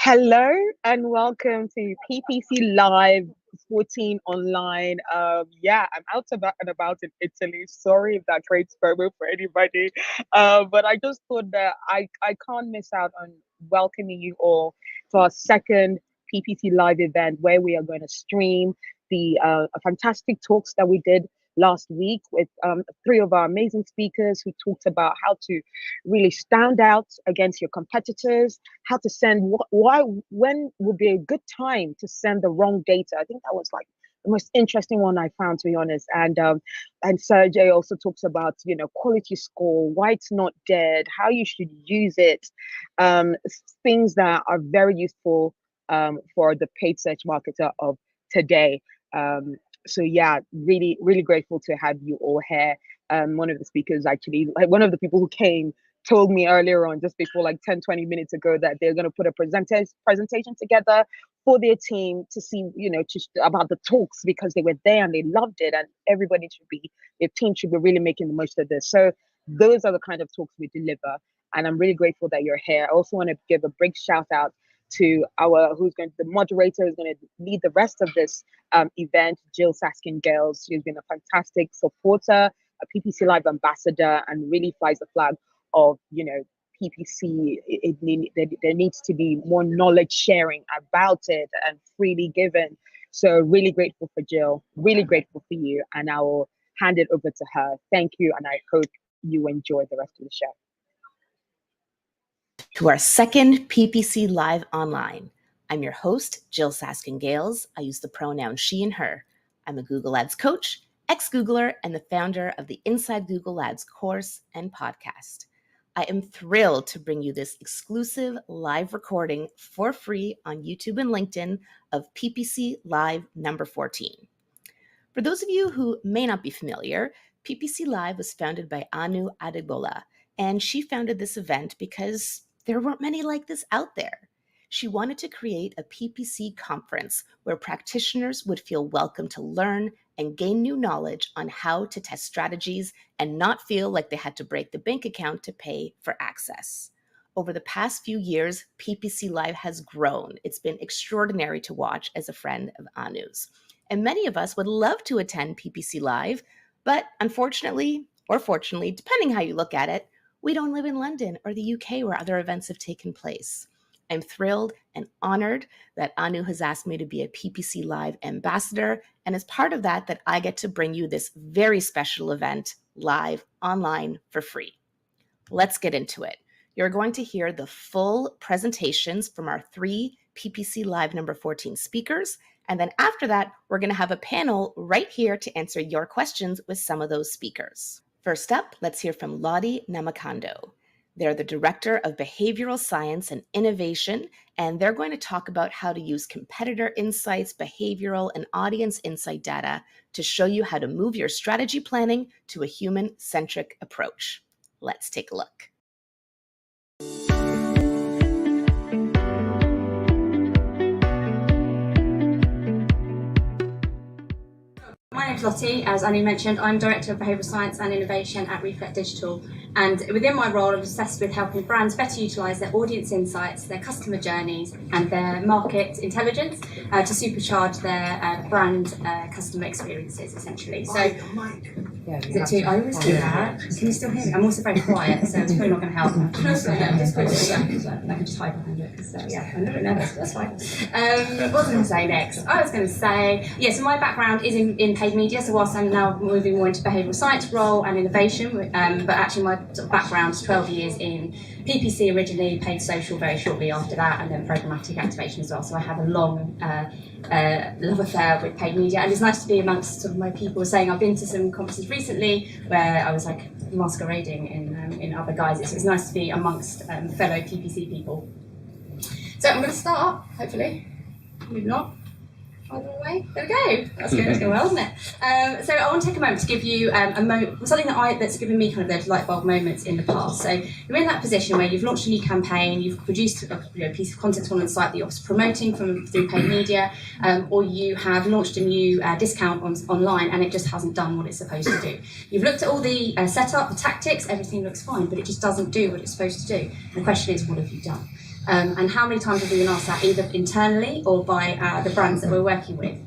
Hello and welcome to PPC Live 14 online. I'm out and about in Italy. Sorry if that creates FOMO for anybody, but I just thought that I can't miss out on welcoming you all to our second PPC Live event where we are going to stream the fantastic talks that we did last week with three of our amazing speakers who talked about how to really stand out against your competitors, how to send when would be a good time to send the wrong data. I think that was like the most interesting one I found, to be honest. And Serge also talks about quality score, why it's not dead, how you should use it, um, things that are very useful for the paid search marketer of today. So yeah, really, really grateful to have you all here. One of the speakers actually, like one of the people who came told me earlier on, just before like 10-20 minutes ago, that they're going to put a presentation together for their team to see, just about the talks, because they were there and they loved it, and their team should be really making the most of this. So those are the kind of talks we deliver, and I'm really grateful that you're here. I also want to give a big shout out to the moderator who's going to lead the rest of this event, Jyll Saskin Gales. She's been a fantastic supporter, a PPC Live ambassador, and really flies the flag of PPC. There needs to be more knowledge sharing about it and freely given. So really grateful for Jyll, really grateful for you, and I will hand it over to her. Thank you, and I hope you enjoy the rest of the show. To our second PPC Live Online. I'm your host, Jyll Saskin Gales. I use the pronoun she and her. I'm a Google Ads coach, ex-Googler, and the founder of the Inside Google Ads course and podcast. I am thrilled to bring you this exclusive live recording for free on YouTube and LinkedIn of PPC Live number 14. For those of you who may not be familiar, PPC Live was founded by Anu Adegbola, and she founded this event because there weren't many like this out there. She wanted to create a PPC conference where practitioners would feel welcome to learn and gain new knowledge on how to test strategies and not feel like they had to break the bank account to pay for access. Over the past few years, PPC Live has grown. It's been extraordinary to watch as a friend of Anu's. And many of us would love to attend PPC Live, but unfortunately, or fortunately, depending how you look at it, we don't live in London or the UK where other events have taken place. I'm thrilled and honored that Anu has asked me to be a PPC Live ambassador, and as part of that I get to bring you this very special event live online for free. Let's get into it. You're going to hear the full presentations from our three PPC Live number 14 speakers, and then after that, we're going to have a panel right here to answer your questions with some of those speakers. First up, let's hear from Lottie Namakando. They're the Director of Behavioral Science and Innovation, and they're going to talk about how to use competitor insights, behavioral, and audience insight data to show you how to move your strategy planning to a human-centric approach. Let's take a look. My name's Lottie. As Anu mentioned, I'm Director of Behavioural Science and Innovation at Reflect Digital, and within my role I'm obsessed with helping brands better utilise their audience insights, their customer journeys and their market intelligence to supercharge their brand customer experiences, essentially. So, yeah, is it too? I always do that. Can you still hear me? I'm also very quiet, so it's probably not going to help. I can just hide behind it. So, yeah, I'm a little bit nervous, but that's fine. What was I going to say next? I was going to say, so my background is in paid media, so whilst I'm now moving more into behavioural science role and innovation, but actually my sort of background is 12 years in PPC originally, paid social very shortly after that, and then programmatic activation as well. So I have a long love affair with paid media, and it's nice to be amongst sort of my people. Saying I've been to some conferences recently where I was like masquerading in other guises. So it's nice to be amongst fellow PPC people. So I'm going to start, hopefully, maybe not. Way. There we go. That's good. That's going well, isn't it? So I want to take a moment to give you something that's given me kind of those light bulb moments in the past. So you're in that position where you've launched a new campaign, you've produced a piece of content on the site that you're promoting through paid media, or you have launched a new discount online and it just hasn't done what it's supposed to do. You've looked at all the setup, the tactics, everything looks fine, but it just doesn't do what it's supposed to do. And the question is, what have you done? And how many times have we been asked that, either internally or by the brands that we're working with?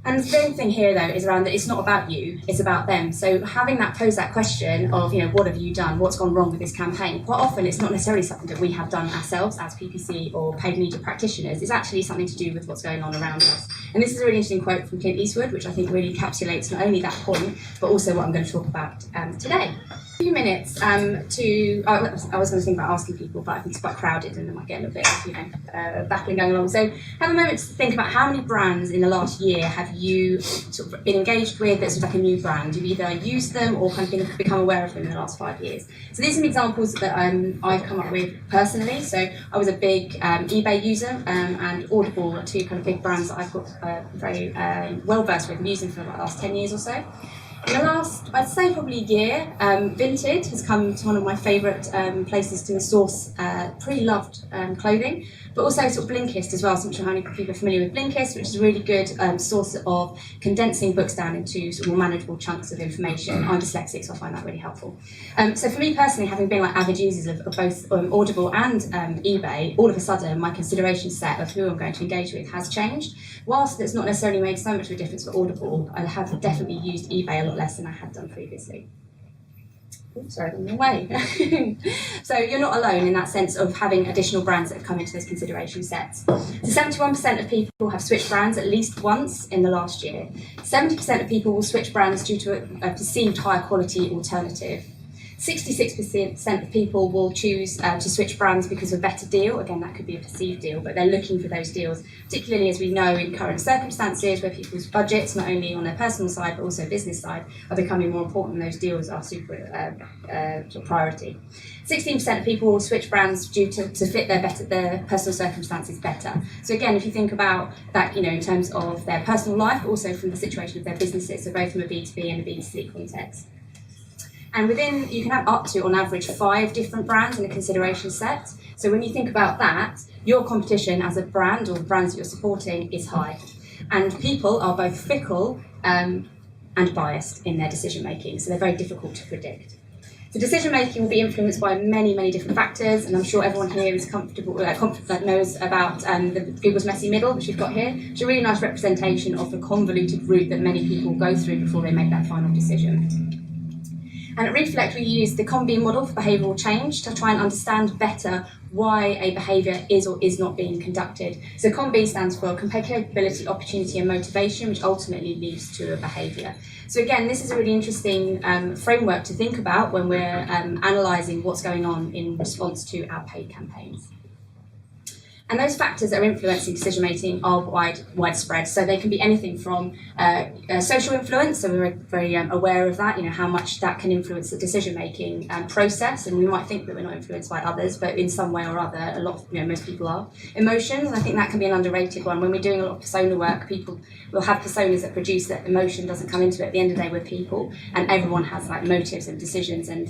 And the main thing here, though, is around that it's not about you, it's about them. So having that pose that question of, what have you done? What's gone wrong with this campaign? Quite often, it's not necessarily something that we have done ourselves as PPC or paid media practitioners. It's actually something to do with what's going on around us. And this is a really interesting quote from Clint Eastwood, which I think really encapsulates not only that point, but also what I'm going to talk about today. A few minutes I was going to think about asking people, but I think it's quite crowded and there might get a little bit battling going along. So have a moment to think about how many brands in the last year have you sort of been engaged with that's like a new brand. You've either used them or kind of become aware of them in the last 5 years. So these are some examples that I've come up with personally. So I was a big eBay user and Audible are two kind of big brands that I've got very well versed with and using for about the last 10 years or so. In the last, I'd say probably year, Vinted has come to one of my favourite places to source pretty loved clothing, but also sort of Blinkist as well. So I'm sure how many people are familiar with Blinkist, which is a really good source of condensing books down into sort of more manageable chunks of information. I'm dyslexic, so I find that really helpful. So for me personally, having been like avid users of both Audible and eBay, all of a sudden my consideration set of who I'm going to engage with has changed. Whilst it's not necessarily made so much of a difference for Audible, I have definitely used eBay a lot less than I had done previously. Oops, sorry, I'm in the way. So you're not alone in that sense of having additional brands that have come into those consideration sets. So 71% of people have switched brands at least once in the last year. 70% of people will switch brands due to a perceived higher quality alternative. 66% of people will choose to switch brands because of a better deal. Again, that could be a perceived deal, but they're looking for those deals, particularly as we know in current circumstances where people's budgets, not only on their personal side, but also business side, are becoming more important, and those deals are super sort of priority. 16% of people will switch brands due to fit their personal circumstances better. So again, if you think about that, in terms of their personal life, but also from the situation of their businesses, so both from a B2B and a B2C context. And within, you can have up to, on average, 5 different brands in a consideration set. So when you think about that, your competition as a brand or the brands that you're supporting is high. And people are both fickle and biased in their decision making, so they're very difficult to predict. So decision making will be influenced by many, many different factors, and I'm sure everyone here is comfortable, that knows about Google's messy middle, which we've got here. It's a really nice representation of the convoluted route that many people go through before they make that final decision. And at Reflect, we use the COM-B model for behavioural change to try and understand better why a behaviour is or is not being conducted. So COM-B stands for capability, opportunity and motivation, which ultimately leads to a behaviour. So again, this is a really interesting framework to think about when we're analysing what's going on in response to our paid campaigns. And those factors that are influencing decision-making are widespread. So they can be anything from social influence, so we're very aware of that, how much that can influence the decision-making process, and we might think that we're not influenced by others, but in some way or other, a lot of, most people are. Emotions, I think that can be an underrated one. When we're doing a lot of persona work, people will have personas that produce that emotion doesn't come into it. At the end of the day, we're people, and everyone has motives and decisions, and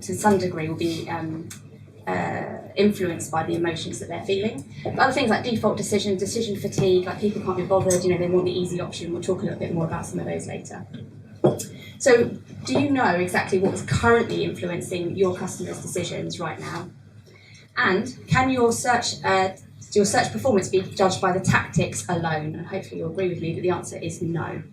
to some degree will be influenced by the emotions that they're feeling. But other things like default decision fatigue, people can't be bothered, they want the easy option. We'll talk a little bit more about some of those later. So do you know exactly what is currently influencing your customers' decisions right now? And can your search performance be judged by the tactics alone? And hopefully you'll agree with me that the answer is no.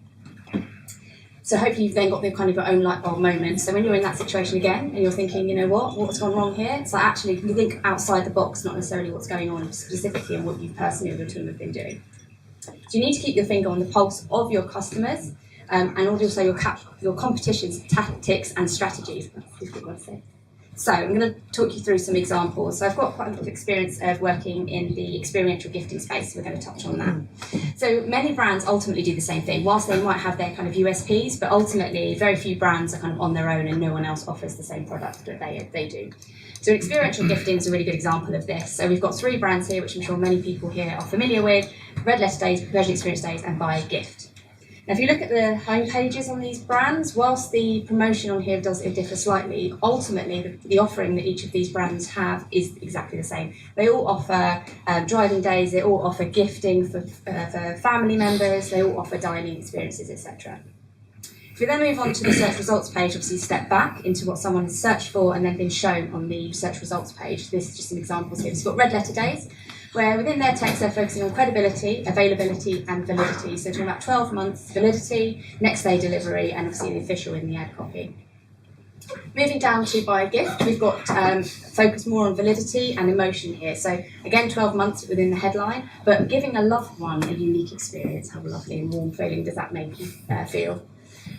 So hopefully you've then got the kind of your own light bulb moment. So when you're in that situation again and you're thinking, what's gone wrong here? It's actually you think outside the box, not necessarily what's going on specifically and what you personally or your team have been doing. So you need to keep your finger on the pulse of your customers and also your competition's tactics and strategies. That's difficult to say. So I'm going to talk you through some examples. So I've got quite a lot of experience of working in the experiential gifting space, so we're going to touch on that. So many brands ultimately do the same thing, whilst they might have their kind of USPs, but ultimately very few brands are kind of on their own and no one else offers the same product that they do. So experiential gifting is a really good example of this. So we've got 3 brands here, which I'm sure many people here are familiar with: Red Letter Days, Pleasure Experience Days, and Buy a Gift. Now, if you look at the home pages on these brands, whilst the promotion on here does differ slightly, ultimately the offering that each of these brands have is exactly the same. They all offer driving days, they all offer gifting for family members, they all offer dining experiences, etc. If we then move on to the search results page, obviously step back into what someone has searched for and then been shown on the search results page. This is just some examples here. So we've got red letter days, where within their text they're focusing on credibility, availability and validity. So talking about 12 months validity, next day delivery, and obviously the official in the ad copy. Moving down to buy a gift, we've got focus more on validity and emotion here. So again, 12 months within the headline, but giving a loved one a unique experience. How lovely and warm feeling does that make you feel?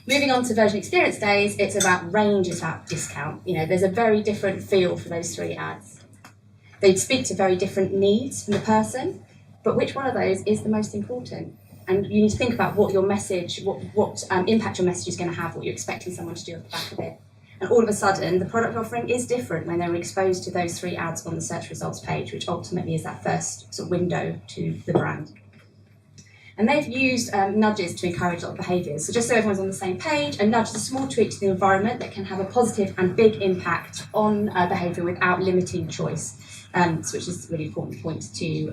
Moving on to version experience days, it's about range, it's about discount. There's a very different feel for those 3 ads. They speak to very different needs from the person, but which one of those is the most important? And you need to think about what your message, what impact your message is going to have, what you're expecting someone to do at the back of it. And all of a sudden, the product offering is different when they're exposed to those 3 ads on the search results page, which ultimately is that first sort of window to the brand. And they've used nudges to encourage a lot of behaviours. So just so everyone's on the same page, a nudge is a small tweak to the environment that can have a positive and big impact on behaviour without limiting choice, which is a really important point to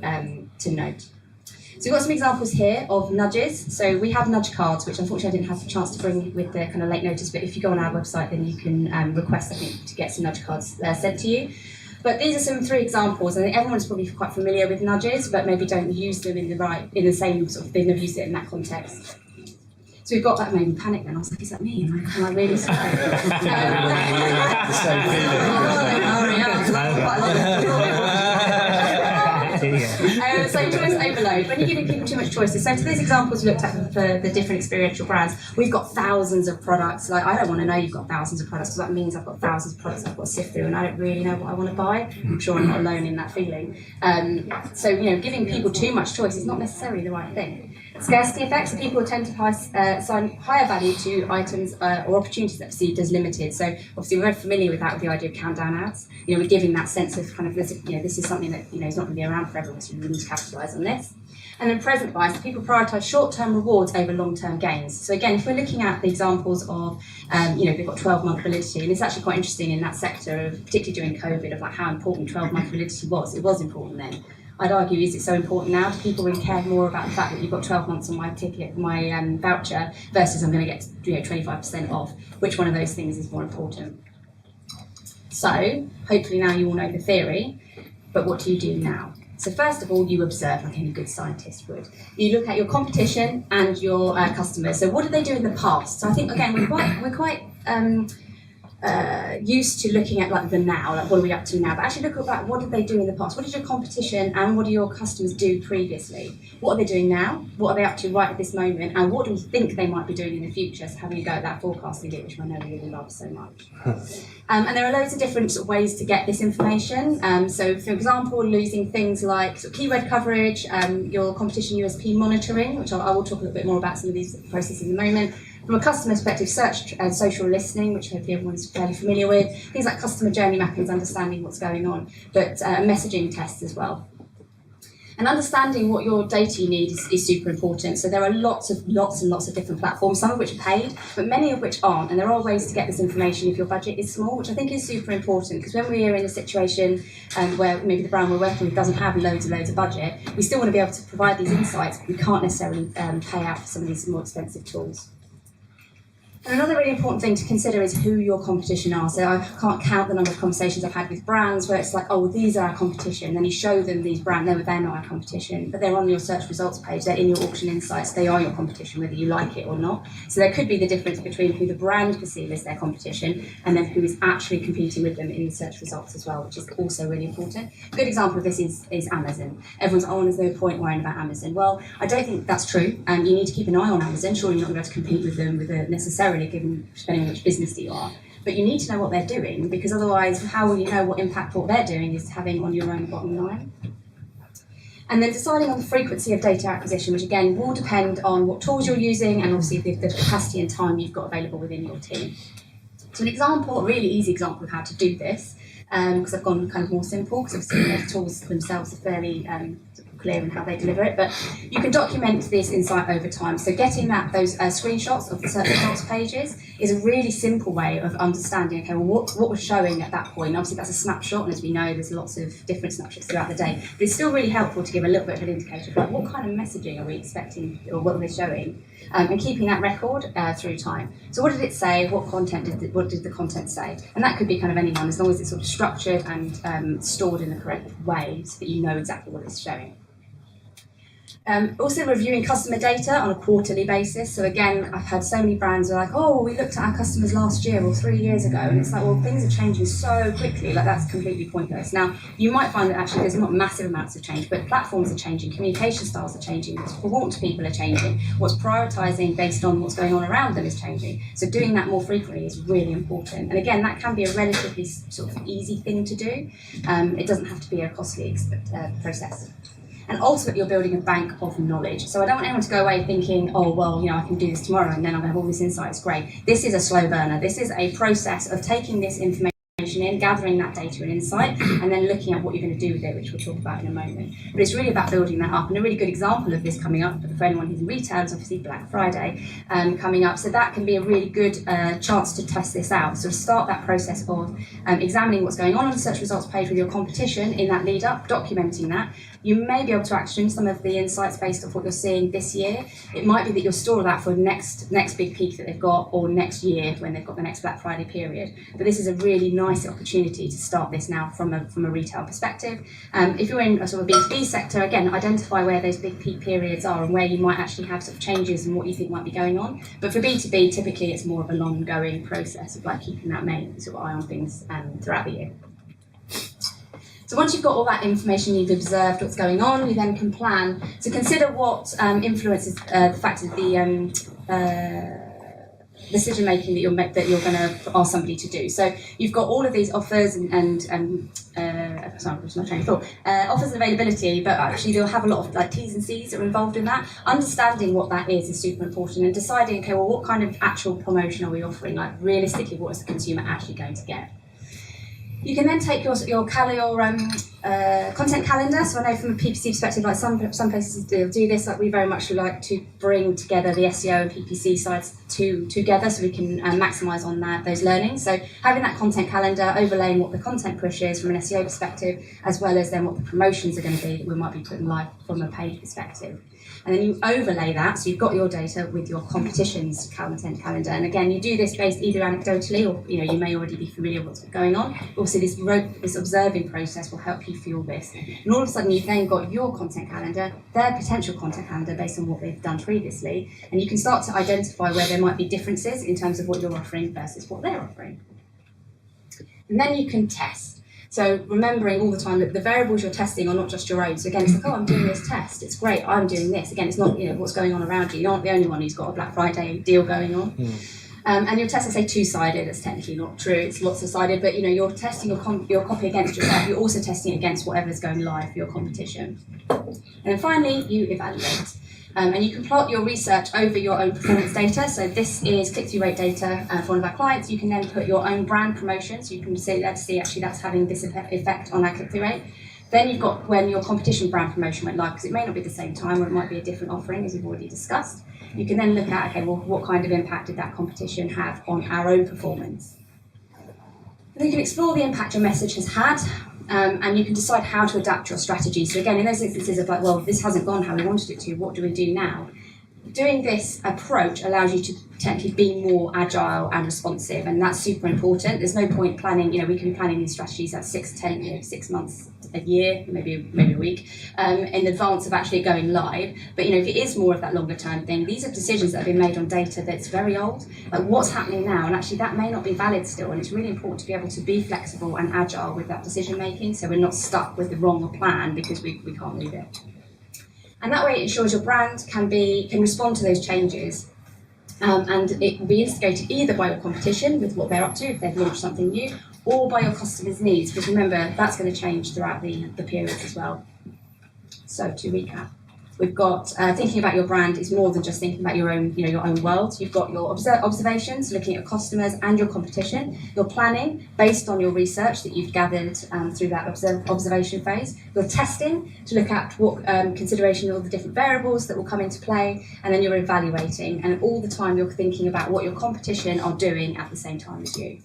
note. So we've got some examples here of nudges. So we have nudge cards, which unfortunately I didn't have the chance to bring with the kind of late notice, but if you go on our website, then you can request, I think, to get some nudge cards sent to you. But these are some 3 examples, and everyone's probably quite familiar with nudges, but maybe don't use them in the same sort of, they've never used it in that context. So we've got that, made me panic then. I was like, is that me? Am I really sorry? So choice overload, when you're giving people too much choices. So to these examples we looked at for the different experiential brands, we've got thousands of products. Like, I don't want to know you've got thousands of products, because that means I've got thousands of products I've got to sift through and I don't really know what I want to buy. I'm sure I'm not alone in that feeling. So giving people too much choice is not necessarily the right thing. Scarcity effects, people tend to assign higher value to items or opportunities that are perceived as limited. So obviously we're very familiar with that, with the idea of countdown ads. We're giving that sense of kind of this, this is something that is not going to be around forever, so we need to capitalise on this. And then present bias, people prioritise short-term rewards over long-term gains. So again, if we're looking at the examples of, we've got 12-month validity, and it's actually quite interesting in that sector, of particularly during COVID, of like how important 12-month validity was. It was important then. I'd argue, is it so important now? Do people really care more about the fact that you've got 12 months on my ticket, my voucher, versus I'm going to get 25% off? Which one of those things is more important? So, hopefully now you all know the theory, but what do you do now? So first of all, you observe like any good scientist would. You look at your competition and your customers. So what did they do in the past? So I think, again, we're quite used to looking at like the now, like what are we up to now, but actually look at what did they do in the past, what did your competition and what do your customers do previously, what are they doing now, what are they up to right at this moment, and what do we think they might be doing in the future. So having a go at that forecasting bit, which I know we really love so much. And there are loads of different sort of ways to get this information. So for example, using things like sort of keyword coverage, your competition USP monitoring, which I will talk a little bit more about some of these processes in a moment. From a customer perspective, search and social listening, which hopefully everyone's fairly familiar with. Things like customer journey mappings, understanding what's going on, but messaging tests as well. And understanding what your data you need is super important. So there are lots and lots of different platforms, some of which are paid, but many of which aren't. And there are ways to get this information if your budget is small, which I think is super important, because when we are in a situation where maybe the brand we're working with doesn't have loads of budget, we still want to be able to provide these insights, but we can't necessarily pay out for some of these more expensive tools. And another really important thing to consider is who your competition are. So I can't count the number of conversations I've had with brands where it's like, oh, well, these are our competition. Then you show them these brands, they're not our competition, but they're on your search results page, they're in your auction insights, they are your competition, whether you like it or not. So there could be the difference between who the brand perceives as their competition and then who is actually competing with them in the search results as well, which is also really important. A good example of this is Amazon. Everyone's, oh, there's no point worrying about Amazon. Well, I don't think that's true. You need to keep an eye on Amazon. Sure, you're not going to be able to compete with them necessarily, given depending on which business you are, but you need to know what they're doing, because otherwise how will you know what impact what they're doing is having on your own bottom line? And then deciding on the frequency of data acquisition, which again will depend on what tools you're using and obviously the capacity and time you've got available within your team. So an example, a really easy example of how to do this, because I've gone kind of more simple, because obviously the tools themselves are fairly clear in how they deliver it, but you can document this insight over time. So getting those screenshots of the search results pages is a really simple way of understanding, okay, well, what was showing at that point. Obviously, that's a snapshot, and as we know, there's lots of different snapshots throughout the day. But it's still really helpful to give a little bit of an indicator of like, what kind of messaging are we expecting, or what are they showing, and keeping that record through time. So what did it say? What did the content say? And that could be kind of anyone, as long as it's sort of structured and stored in the correct way, so that you know exactly what it's showing. Also reviewing customer data on a quarterly basis. So again, I've had so many brands are like, oh, we looked at our customers last year or 3 years ago, and it's like, well, things are changing so quickly, like that's completely pointless. Now, you might find that actually there's not massive amounts of change, but platforms are changing, communication styles are changing, what people are changing, what's prioritising based on what's going on around them is changing. So doing that more frequently is really important. And again, that can be a relatively sort of easy thing to do. It doesn't have to be a costly process. And ultimately, you're building a bank of knowledge. So I don't want anyone to go away thinking, oh, well, I can do this tomorrow and then I'm going to have all this insight. It's great. This is a slow burner. This is a process of taking this information in, gathering that data and insight, and then looking at what you're going to do with it, which we'll talk about in a moment. But it's really about building that up. And a really good example of this coming up for anyone who's in retail is obviously Black Friday coming up. So that can be a really good chance to test this out. So start that process of examining what's going on the search results page with your competition in that lead up, documenting that. You may be able to action some of the insights based off what you're seeing this year. It might be that you'll store that for next big peak that they've got, or next year when they've got the next Black Friday period. But this is a really nice opportunity to start this now from a retail perspective. If you're in a sort of B2B sector, again, identify where those big peak periods are and where you might actually have sort of changes and what you think might be going on. But for B2B, typically it's more of an ongoing process of like keeping that main sort of eye on things throughout the year. So once you've got all that information, you've observed what's going on, you then can plan. So consider what influences the fact of the decision making that you're going to ask somebody to do. So you've got all of these offers and sorry, I'm just not trying to thought. Offers and availability, but actually they'll have a lot of like T's and C's that are involved in that. Understanding what that is super important, and deciding, okay, well, what kind of actual promotion are we offering? Like realistically, what is the consumer actually going to get? You can then take your content calendar. So I know from a PPC perspective, like some places do this. Like we very much like to bring together the SEO and PPC sides together, so we can maximise on those learnings. So having that content calendar, overlaying what the content push is from an SEO perspective, as well as then what the promotions are going to be that we might be putting live from a page perspective. And then you overlay that, so you've got your data with your competition's content calendar. And again, you do this based either anecdotally, or you may already be familiar with what's going on. Also, this observing process will help you fuel this. And all of a sudden, you've then got your content calendar, their potential content calendar based on what they've done previously, and you can start to identify where there might be differences in terms of what you're offering versus what they're offering. And then you can test. So remembering all the time that the variables you're testing are not just your own. So again, it's like, oh, I'm doing this test. It's great. I'm doing this. Again, it's not what's going on around you. You're not the only one who's got a Black Friday deal going on. And your test, I say two-sided. That's technically not true. It's lots-sided. But you're testing your copy against yourself. You're also testing it against whatever's going live for your competition. And then finally, you evaluate. And you can plot your research over your own performance data. So this is click-through rate data for one of our clients. You can then put your own brand promotion. So you can see actually that's having this effect on our click-through rate. Then you've got when your competition brand promotion went live, because it may not be the same time, or it might be a different offering, as we've already discussed. You can then look at, okay, well, what kind of impact did that competition have on our own performance? And you can explore the impact your message has had, and you can decide how to adapt your strategy. So again, in those instances of like, well, this hasn't gone how we wanted it to, what do we do now? Doing this approach allows you to potentially be more agile and responsive, and that's super important. There's no point planning, we can be planning these strategies at 6 months, a year, maybe a week, in advance of actually going live. But if it is more of that longer term thing, these are decisions that have been made on data that's very old, like what's happening now, and actually that may not be valid still, and it's really important to be able to be flexible and agile with that decision making, so we're not stuck with the wrong plan because we can't move it. And that way it ensures your brand can respond to those changes. And it will be instigated either by your competition with what they're up to, if they've launched something new, or by your customers' needs, because remember, that's going to change throughout the periods as well. So to recap, We've got thinking about your brand is more than just thinking about your own, your own world. You've got your observations, looking at your customers and your competition. Your planning based on your research that you've gathered through that observation phase. Your testing to look at what consideration of all the different variables that will come into play, and then you're evaluating. And all the time you're thinking about what your competition are doing at the same time as you.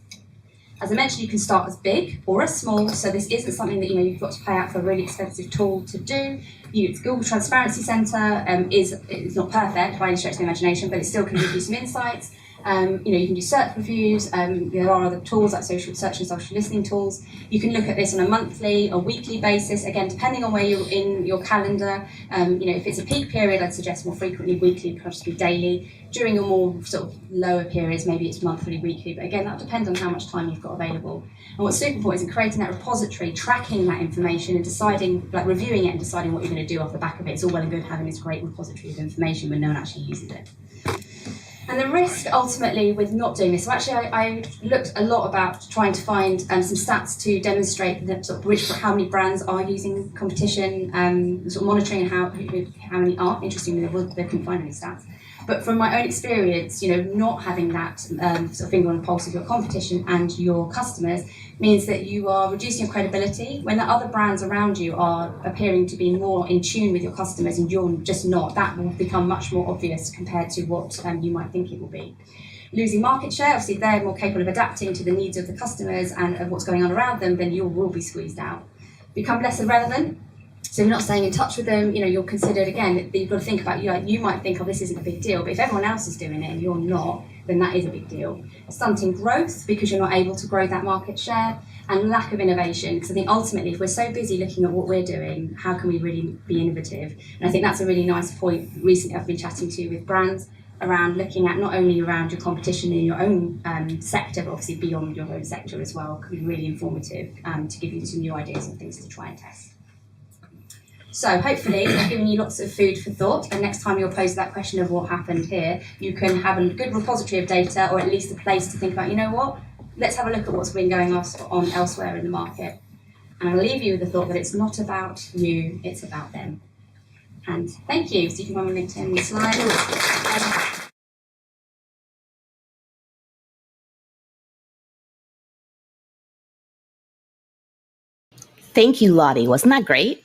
As I mentioned, you can start as big or as small, so this isn't something that you've got to pay out for a really expensive tool to do. Google Transparency Centre is not perfect by any stretch of the imagination, but it still can give you some insights. You can do search reviews. There are other tools like social search and social listening tools. You can look at this on a monthly or weekly basis, again, depending on where you're in your calendar. If it's a peak period, I'd suggest more frequently weekly, possibly daily. During your more sort of lower periods, maybe it's monthly, weekly, but again, that depends on how much time you've got available. And what's super important is in creating that repository, tracking that information and deciding, like reviewing it and deciding what you're going to do off the back of it. It's all well and good having this great repository of information when no one actually uses it. And the risk ultimately with not doing this, so actually I looked a lot about trying to find some stats to demonstrate that sort of how many brands are using competition, sort of monitoring how many aren't. Interestingly, they couldn't find any stats. But from my own experience, not having that sort of finger on the pulse of your competition and your customers means that you are reducing your credibility when the other brands around you are appearing to be more in tune with your customers and you're just not. That will become much more obvious compared to what you might think it will be. Losing market share, obviously if they're more capable of adapting to the needs of the customers and of what's going on around them, then you will be squeezed out. Become less irrelevant. So if you're not staying in touch with them, you're considered, again, you've got to think about, you might think, oh, this isn't a big deal, but if everyone else is doing it and you're not, then that is a big deal. Stunting growth because you're not able to grow that market share, and lack of innovation, because I think ultimately if we're so busy looking at what we're doing, how can we really be innovative? And I think that's a really nice point recently I've been chatting to with brands around looking at not only around your competition in your own sector, but obviously beyond your own sector as well. Could be really informative to give you some new ideas and things to try and test. So hopefully I've given you lots of food for thought, and next time you're posed that question of what happened here, you can have a good repository of data, or at least a place to think about, let's have a look at what's been going on elsewhere in the market. And I'll leave you with the thought that it's not about you, it's about them. And thank you. So you can run my LinkedIn slide. Thank you, Lottie. Wasn't that great?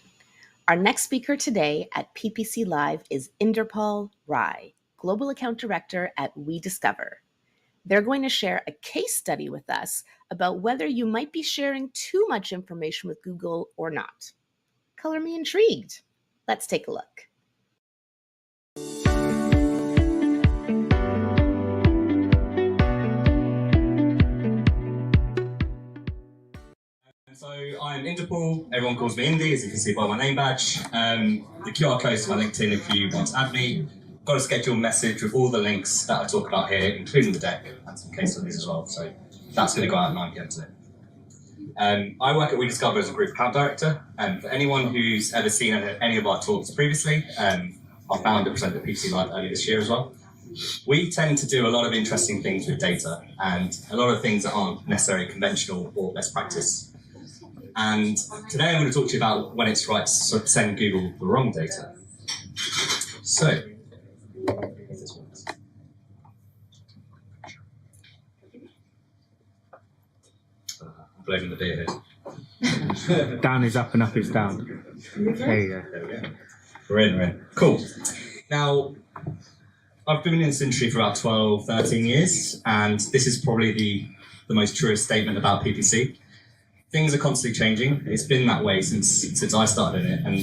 Our next speaker today at PPC Live is Inderpaul Rai, Global Account Director at We Discover. They're going to share a case study with us about whether you might be sharing too much information with Google or not. Color me intrigued. Let's take a look. So I'm Inderpaul, everyone calls me Indy, as you can see by my name badge. The QR code is my LinkedIn if you want to add me. I've got a scheduled message with all the links that I talk about here, including the deck and some case studies as well. So that's going to go out at 9 PM today. I work at We Discover as a group account director. For anyone who's ever seen any of our talks previously, our founder presented at PPC Live earlier this year as well. We tend to do a lot of interesting things with data and a lot of things that aren't necessarily conventional or best practice. And today I'm going to talk to you about when it's right to send Google the wrong data. So, I'm blowing the beer here. Down is up and up is down. There you go. There we go. We're in. Cool. Now, I've been in this industry for about 12, 13 years, and this is probably the most truest statement about PPC. Things are constantly changing. It's been that way since I started in it, and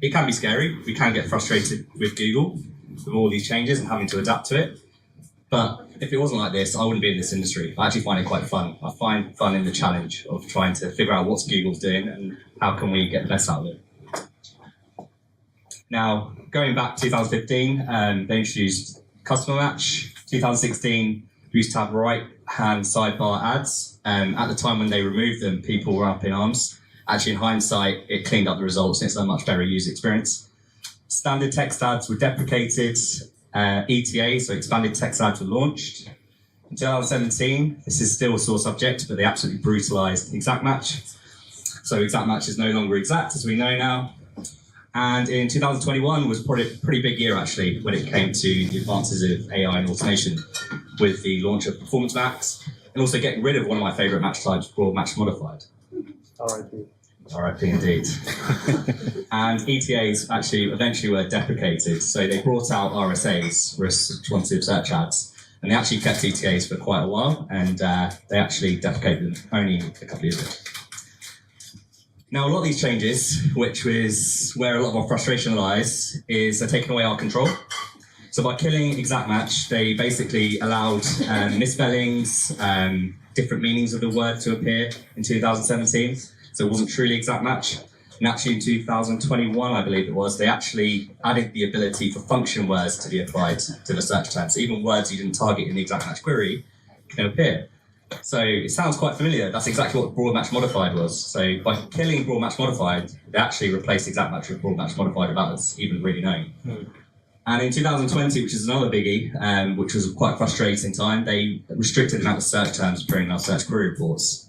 it can be scary. We can get frustrated with Google with all these changes and having to adapt to it. But if it wasn't like this, I wouldn't be in this industry. I actually find it quite fun. I find fun in the challenge of trying to figure out what Google's doing and how can we get the best out of it. Now, going back to 2015, they introduced Customer Match. 2016, we used to have right-hand sidebar ads. At the time when they removed them, people were up in arms. Actually, in hindsight, it cleaned up the results and it's a much better user experience. Standard text ads were deprecated. ETA, so expanded text ads, were launched. In 2017, this is still a sore subject, but they absolutely brutalized exact match. So exact match is no longer exact, as we know now. And in 2021 was probably a pretty big year, actually, when it came to the advances of AI and automation with the launch of Performance Max and also getting rid of one of my favourite match types, broad match modified. R.I.P. RIP indeed. And ETAs actually eventually were deprecated. So they brought out RSAs, responsive search ads, and they actually kept ETAs for quite a while, and they actually deprecated them only a couple of years ago. Now, a lot of these changes, which is where a lot of our frustration lies, is they're taking away our control. So by killing exact match, they basically allowed misspellings, different meanings of the word to appear in 2017. So it wasn't truly exact match. And actually in 2021, I believe it was, they actually added the ability for function words to be applied to the search term. So even words you didn't target in the exact match query can appear. So it sounds quite familiar. That's exactly what broad match modified was. So by killing broad match modified, they actually replaced exact match with broad match modified without us even really knowing. And in 2020, which is another biggie, which was a quite frustrating time, they restricted the amount of search terms appearing in our search query reports,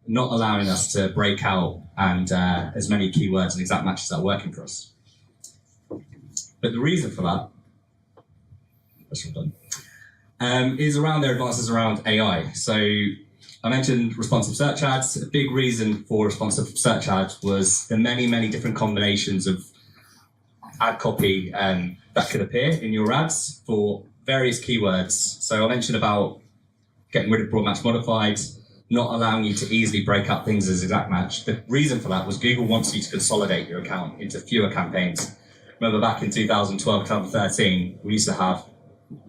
not allowing us to break out and as many keywords and exact matches that are working for us. But the reason for that, is around their advances around AI. So I mentioned responsive search ads. A big reason for responsive search ads was the many, many different combinations of ad copy that could appear in your ads for various keywords. So I mentioned about getting rid of broad match modified, not allowing you to easily break up things as exact match. The reason for that was Google wants you to consolidate your account into fewer campaigns. Remember back in 2012, 2013, we used to have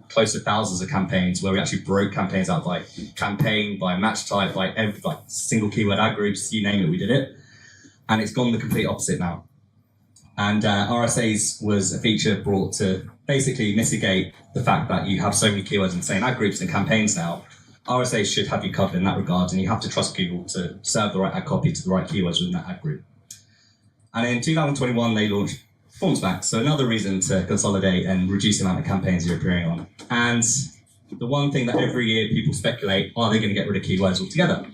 close to thousands of campaigns where we actually broke campaigns out by campaign, by match type, by every, like single keyword ad groups, you name it, we did it. And it's gone the complete opposite now. And RSAs was a feature brought to basically mitigate the fact that you have so many keywords in the same ad groups and campaigns now. RSAs should have you covered in that regard, and you have to trust Google to serve the right ad copy to the right keywords within that ad group. And in 2021, they launched Performance Max, so another reason to consolidate and reduce the amount of campaigns you're appearing on. And the one thing that every year people speculate, are they going to get rid of keywords altogether?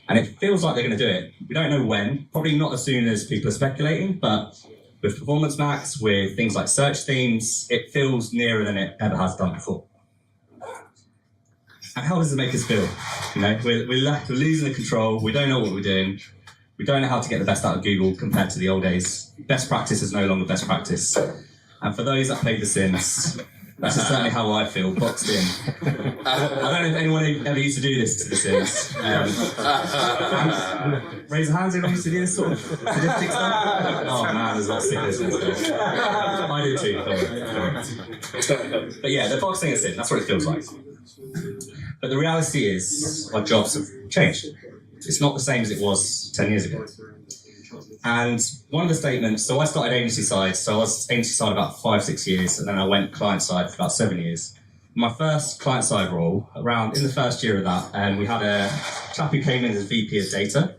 And it feels like they're going to do it. We don't know when, probably not as soon as people are speculating, but with Performance Max, with things like search themes, it feels nearer than it ever has done before. And how does it make us feel? You know, we're losing the control. We don't know what we're doing. We don't know how to get the best out of Google compared to the old days. Best practice is no longer best practice. And for those that played The Sims, that's certainly how I feel, boxed in. I don't know if anyone ever used to do this to The Sims. Raise your hands, anyone used to do this sort of sadistic stuff? Oh man, there's a lot of sickness in this guy. I do too, don't worry. But yeah, they're boxing us in, that's what it feels like. But the reality is, our jobs have changed. It's not the same as it was 10 years ago. And one of the statements, so I started agency side, so I was agency side about 5-6 years, and then I went client side for about 7 years. My first client side role, around in the first year of that, and we had a chap who came in as VP of data,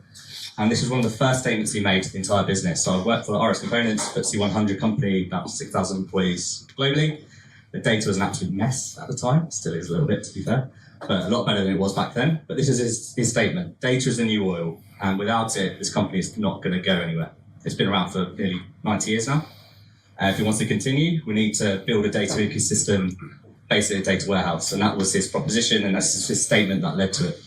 and this was one of the first statements he made to the entire business. So I worked for RS Components, FTSE 100 company, about 6,000 employees globally. The data was an absolute mess at the time, it still is a little bit to be fair, but a lot better than it was back then. But this is his statement: data is the new oil, and without it, this company is not going to go anywhere. It's been around for nearly 90 years now. If it wants to continue, we need to build a data ecosystem, basically a data warehouse. And that was his proposition, and that's his statement that led to it.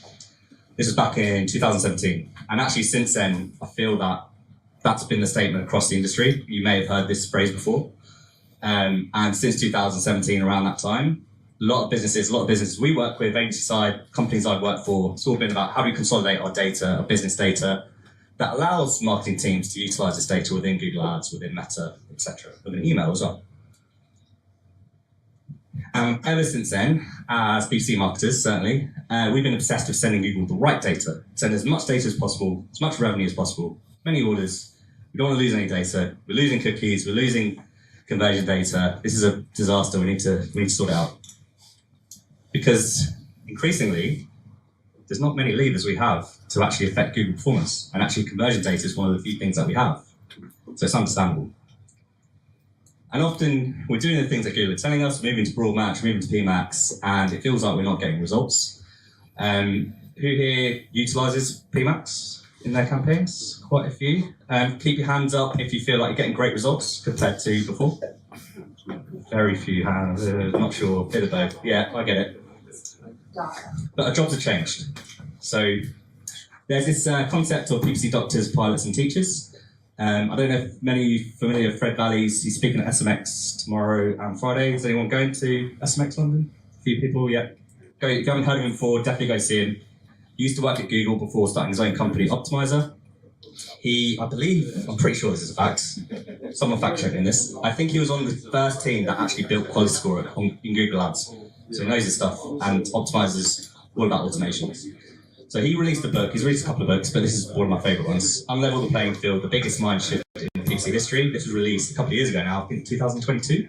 This was back in 2017. And actually since then, I feel that that's been the statement across the industry. You may have heard this phrase before. And since 2017, around that time, a lot of businesses we work with, agency side, companies I've worked for, it's all been about how do we consolidate our data, our business data, that allows marketing teams to utilize this data within Google Ads, within Meta, etc., within email as well. Ever since then, as PPC marketers, certainly, we've been obsessed with sending Google the right data, send as much data as possible, as much revenue as possible, many orders. We don't want to lose any data. We're losing cookies, we're losing conversion data. This is a disaster. We need to sort it out. Because increasingly, there's not many levers we have to actually affect Google performance. And actually conversion data is one of the few things that we have. So it's understandable. And often we're doing the things that Google are telling us, moving to broad match, moving to PMax, and it feels like we're not getting results. Who here utilizes PMax? in their campaigns, quite a few. Keep your hands up if you feel like you're getting great results compared to before. Very few hands, not sure, bit of both. Yeah, I get it. But our jobs have changed. So there's this concept of PPC doctors, pilots and teachers. I don't know if many of you are familiar with Fred Valley's. He's speaking at SMX tomorrow and Friday. Is anyone going to SMX London? A few people, yeah. Go, if you haven't heard of him before, definitely go see him. He used to work at Google before starting his own company, Optimizer. I believe, I'm pretty sure this is a fact, someone fact checking this, I think he was on the first team that actually built Quality Score in Google Ads. So he knows his stuff, and Optimizer's all about automation. So he released a book, he's released a couple of books, but this is one of my favourite ones. Unlevel the Playing Field, the biggest mind shift in PPC history. This was released a couple of years ago now, in 2022.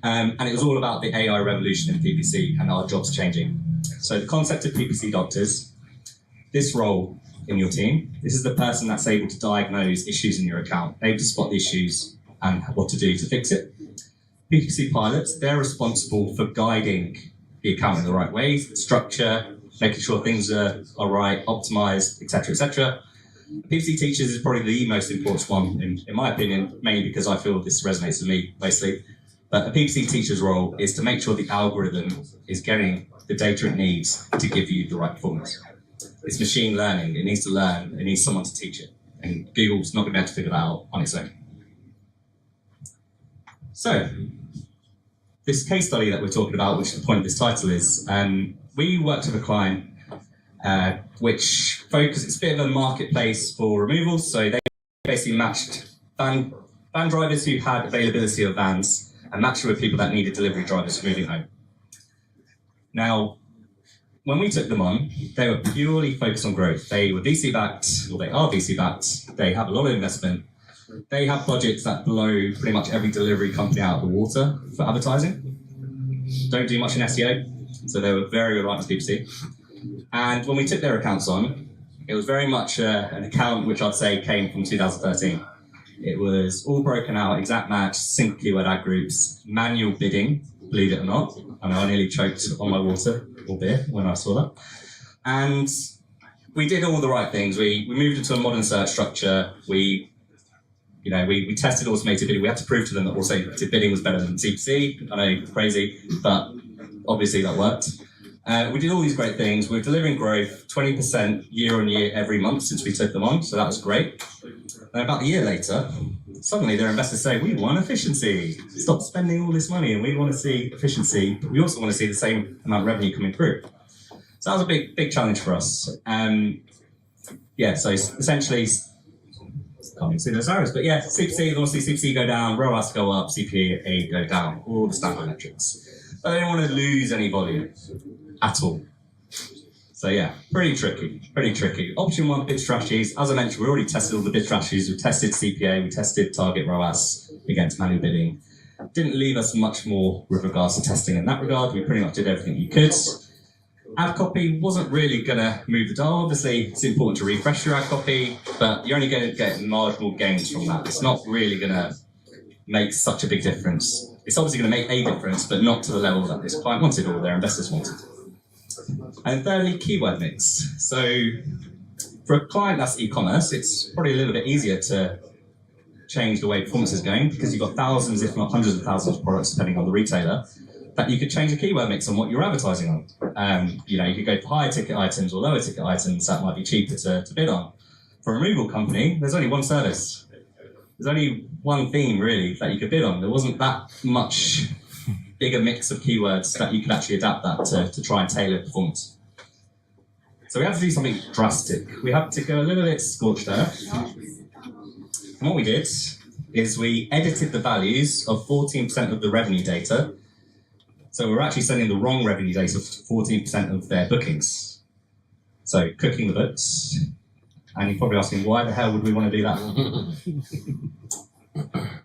And it was all about the AI revolution in PPC and our jobs changing. So the concept of PPC doctors, this role in your team, this is the person that's able to diagnose issues in your account, able to spot the issues and what to do to fix it. PPC pilots, they're responsible for guiding the account in the right way, structure, making sure things are right, optimized, etc., etc. PPC teachers is probably the most important one, in my opinion, mainly because I feel this resonates with me, mostly. But a PPC teacher's role is to make sure the algorithm is getting the data it needs to give you the right performance. It's machine learning, it needs to learn, it needs someone to teach it. And Google's not going to be able to figure that out on its own. So, this case study that we're talking about, which the point of this title is, we worked with a client which focused, it's a bit of a marketplace for removals, so they basically matched van drivers who had availability of vans and matched with people that needed delivery drivers moving home. Now, when we took them on, they were purely focused on growth. They were VC-backed, or they are VC-backed, they have a lot of investment, they have budgets that blow pretty much every delivery company out of the water for advertising. Don't do much in SEO. So they were very reliant on PPC. And when we took their accounts on, it was very much an account which I'd say came from 2013. It was all broken out, exact match, single keyword ad groups, manual bidding, believe it or not. I know I nearly choked on my water or beer when I saw that. And we did all the right things. We moved into a modern search structure. We tested automated bidding. We had to prove to them that automated bidding was better than CPC. I know, crazy, but obviously that worked. We did all these great things. We were delivering growth, 20% year on year every month since we took them on, so that was great. And about a year later, suddenly their investors say, we want efficiency. Stop spending all this money and we want to see efficiency, but we also want to see the same amount of revenue coming through. So that was a big challenge for us. So essentially, can't even see those arrows, but yeah, CPC, they want to see CPC go down, ROAS go up, CPA go down, all the standard metrics. But they don't want to lose any volume at all. So yeah, pretty tricky. Option 1, bid strategies. As I mentioned, we already tested all the bid strategies. We tested CPA, we tested target ROAS against manual bidding. Didn't leave us much more with regards to testing in that regard. We pretty much did everything you could. Ad copy wasn't really going to move the dial. Obviously, it's important to refresh your ad copy, but you're only going to get marginal gains from that. It's not really going to make such a big difference. It's obviously going to make a difference, but not to the level that this client wanted or their investors wanted. And thirdly, keyword mix. So for a client that's e-commerce, it's probably a little bit easier to change the way performance is going because you've got thousands, if not hundreds of thousands of products, depending on the retailer, that you could change the keyword mix on what you're advertising on. You could go for higher ticket items or lower ticket items that might be cheaper to bid on. For a removal company, there's only one service. There's only one theme, really, that you could bid on. There wasn't that much bigger mix of keywords that you could actually adapt that to try and tailor performance. So we had to do something drastic. We had to go a little bit scorched earth. And what we did is we edited the values of 14% of the revenue data. So we're actually sending the wrong revenue data for 14% of their bookings. So cooking the books. And you're probably asking, why the hell would we want to do that?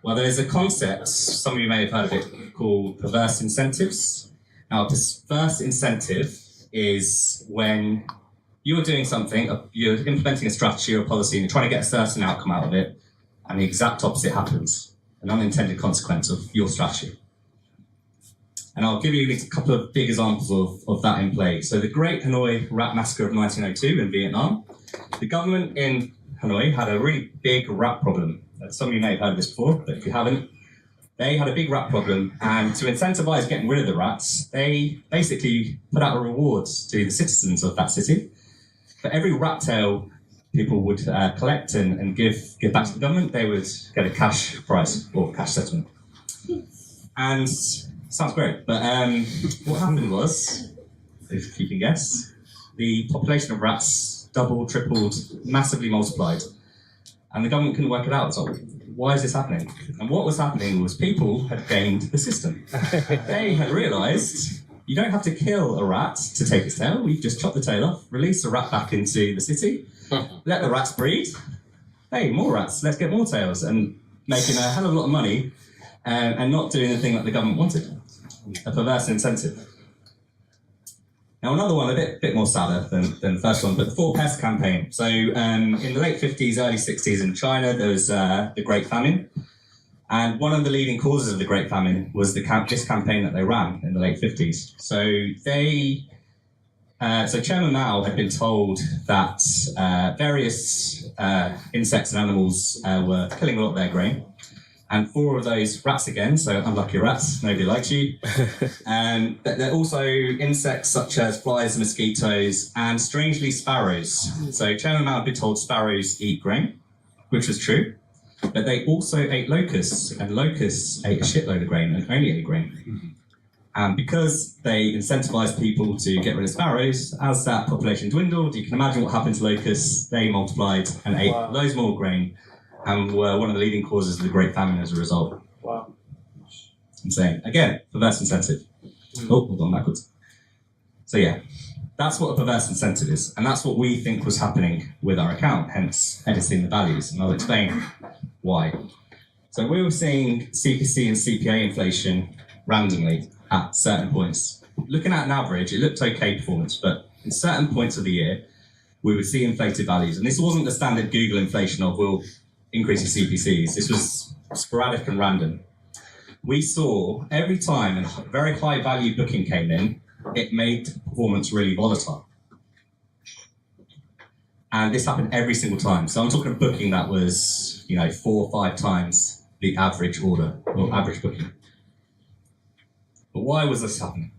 Well, there's a concept, some of you may have heard of it, called perverse incentives. Now, this perverse incentive is when you're doing something, you're implementing a strategy or a policy, and you're trying to get a certain outcome out of it, and the exact opposite happens, an unintended consequence of your strategy. And I'll give you a couple of big examples of that in play. So the Great Hanoi Rat Massacre of 1902 in Vietnam. the government in Hanoi had a really big rat problem. Some of you may have heard of this before, but if you haven't, they had a big rat problem, and to incentivize getting rid of the rats, they basically put out a reward to the citizens of that city. For every rat tail people would collect and give back to the government, they would get a cash prize or cash settlement. And sounds great, but what happened was, if you can guess, the population of rats doubled, tripled, massively multiplied, and the government couldn't work it out. So why is this happening? And what was happening was people had gamed the system. They had realised you don't have to kill a rat to take its tail. We just chop the tail off, release the rat back into the city, let the rats breed. Hey, more rats, let's get more tails, and making a hell of a lot of money and not doing the thing that the government wanted. A perverse incentive. Now another one, a bit more sadder than the first one, but the Four Pests campaign. So in the late 50s, early 60s in China, there was the Great Famine. And one of the leading causes of the Great Famine was this campaign that they ran in the late 50s. So Chairman Mao had been told that various insects and animals were killing a lot of their grain. And 4 of those rats again, so unlucky rats, nobody likes you. They're also insects such as flies, mosquitoes, and strangely sparrows. So Chairman Mao had been told sparrows eat grain, which was true, but they also ate locusts, and locusts ate a shitload of grain and only ate grain. And because they incentivized people to get rid of sparrows, as that population dwindled, you can imagine what happened to locusts. They multiplied and ate loads more grain, and were one of the leading causes of the Great Famine as a result. Wow. Insane. Again, perverse incentive. Oh, hold on, backwards. So yeah, that's what a perverse incentive is, and that's what we think was happening with our account, hence editing the values, and I'll explain why. So we were seeing CPC and CPA inflation randomly at certain points. Looking at an average, it looked okay performance, but in certain points of the year, we would see inflated values, and this wasn't the standard Google inflation of, we'll increase in CPCs. This was sporadic and random. We saw every time a very high value booking came in, it made performance really volatile. And this happened every single time. So I'm talking a booking that was, 4 or 5 times the average order or average booking. But why was this happening?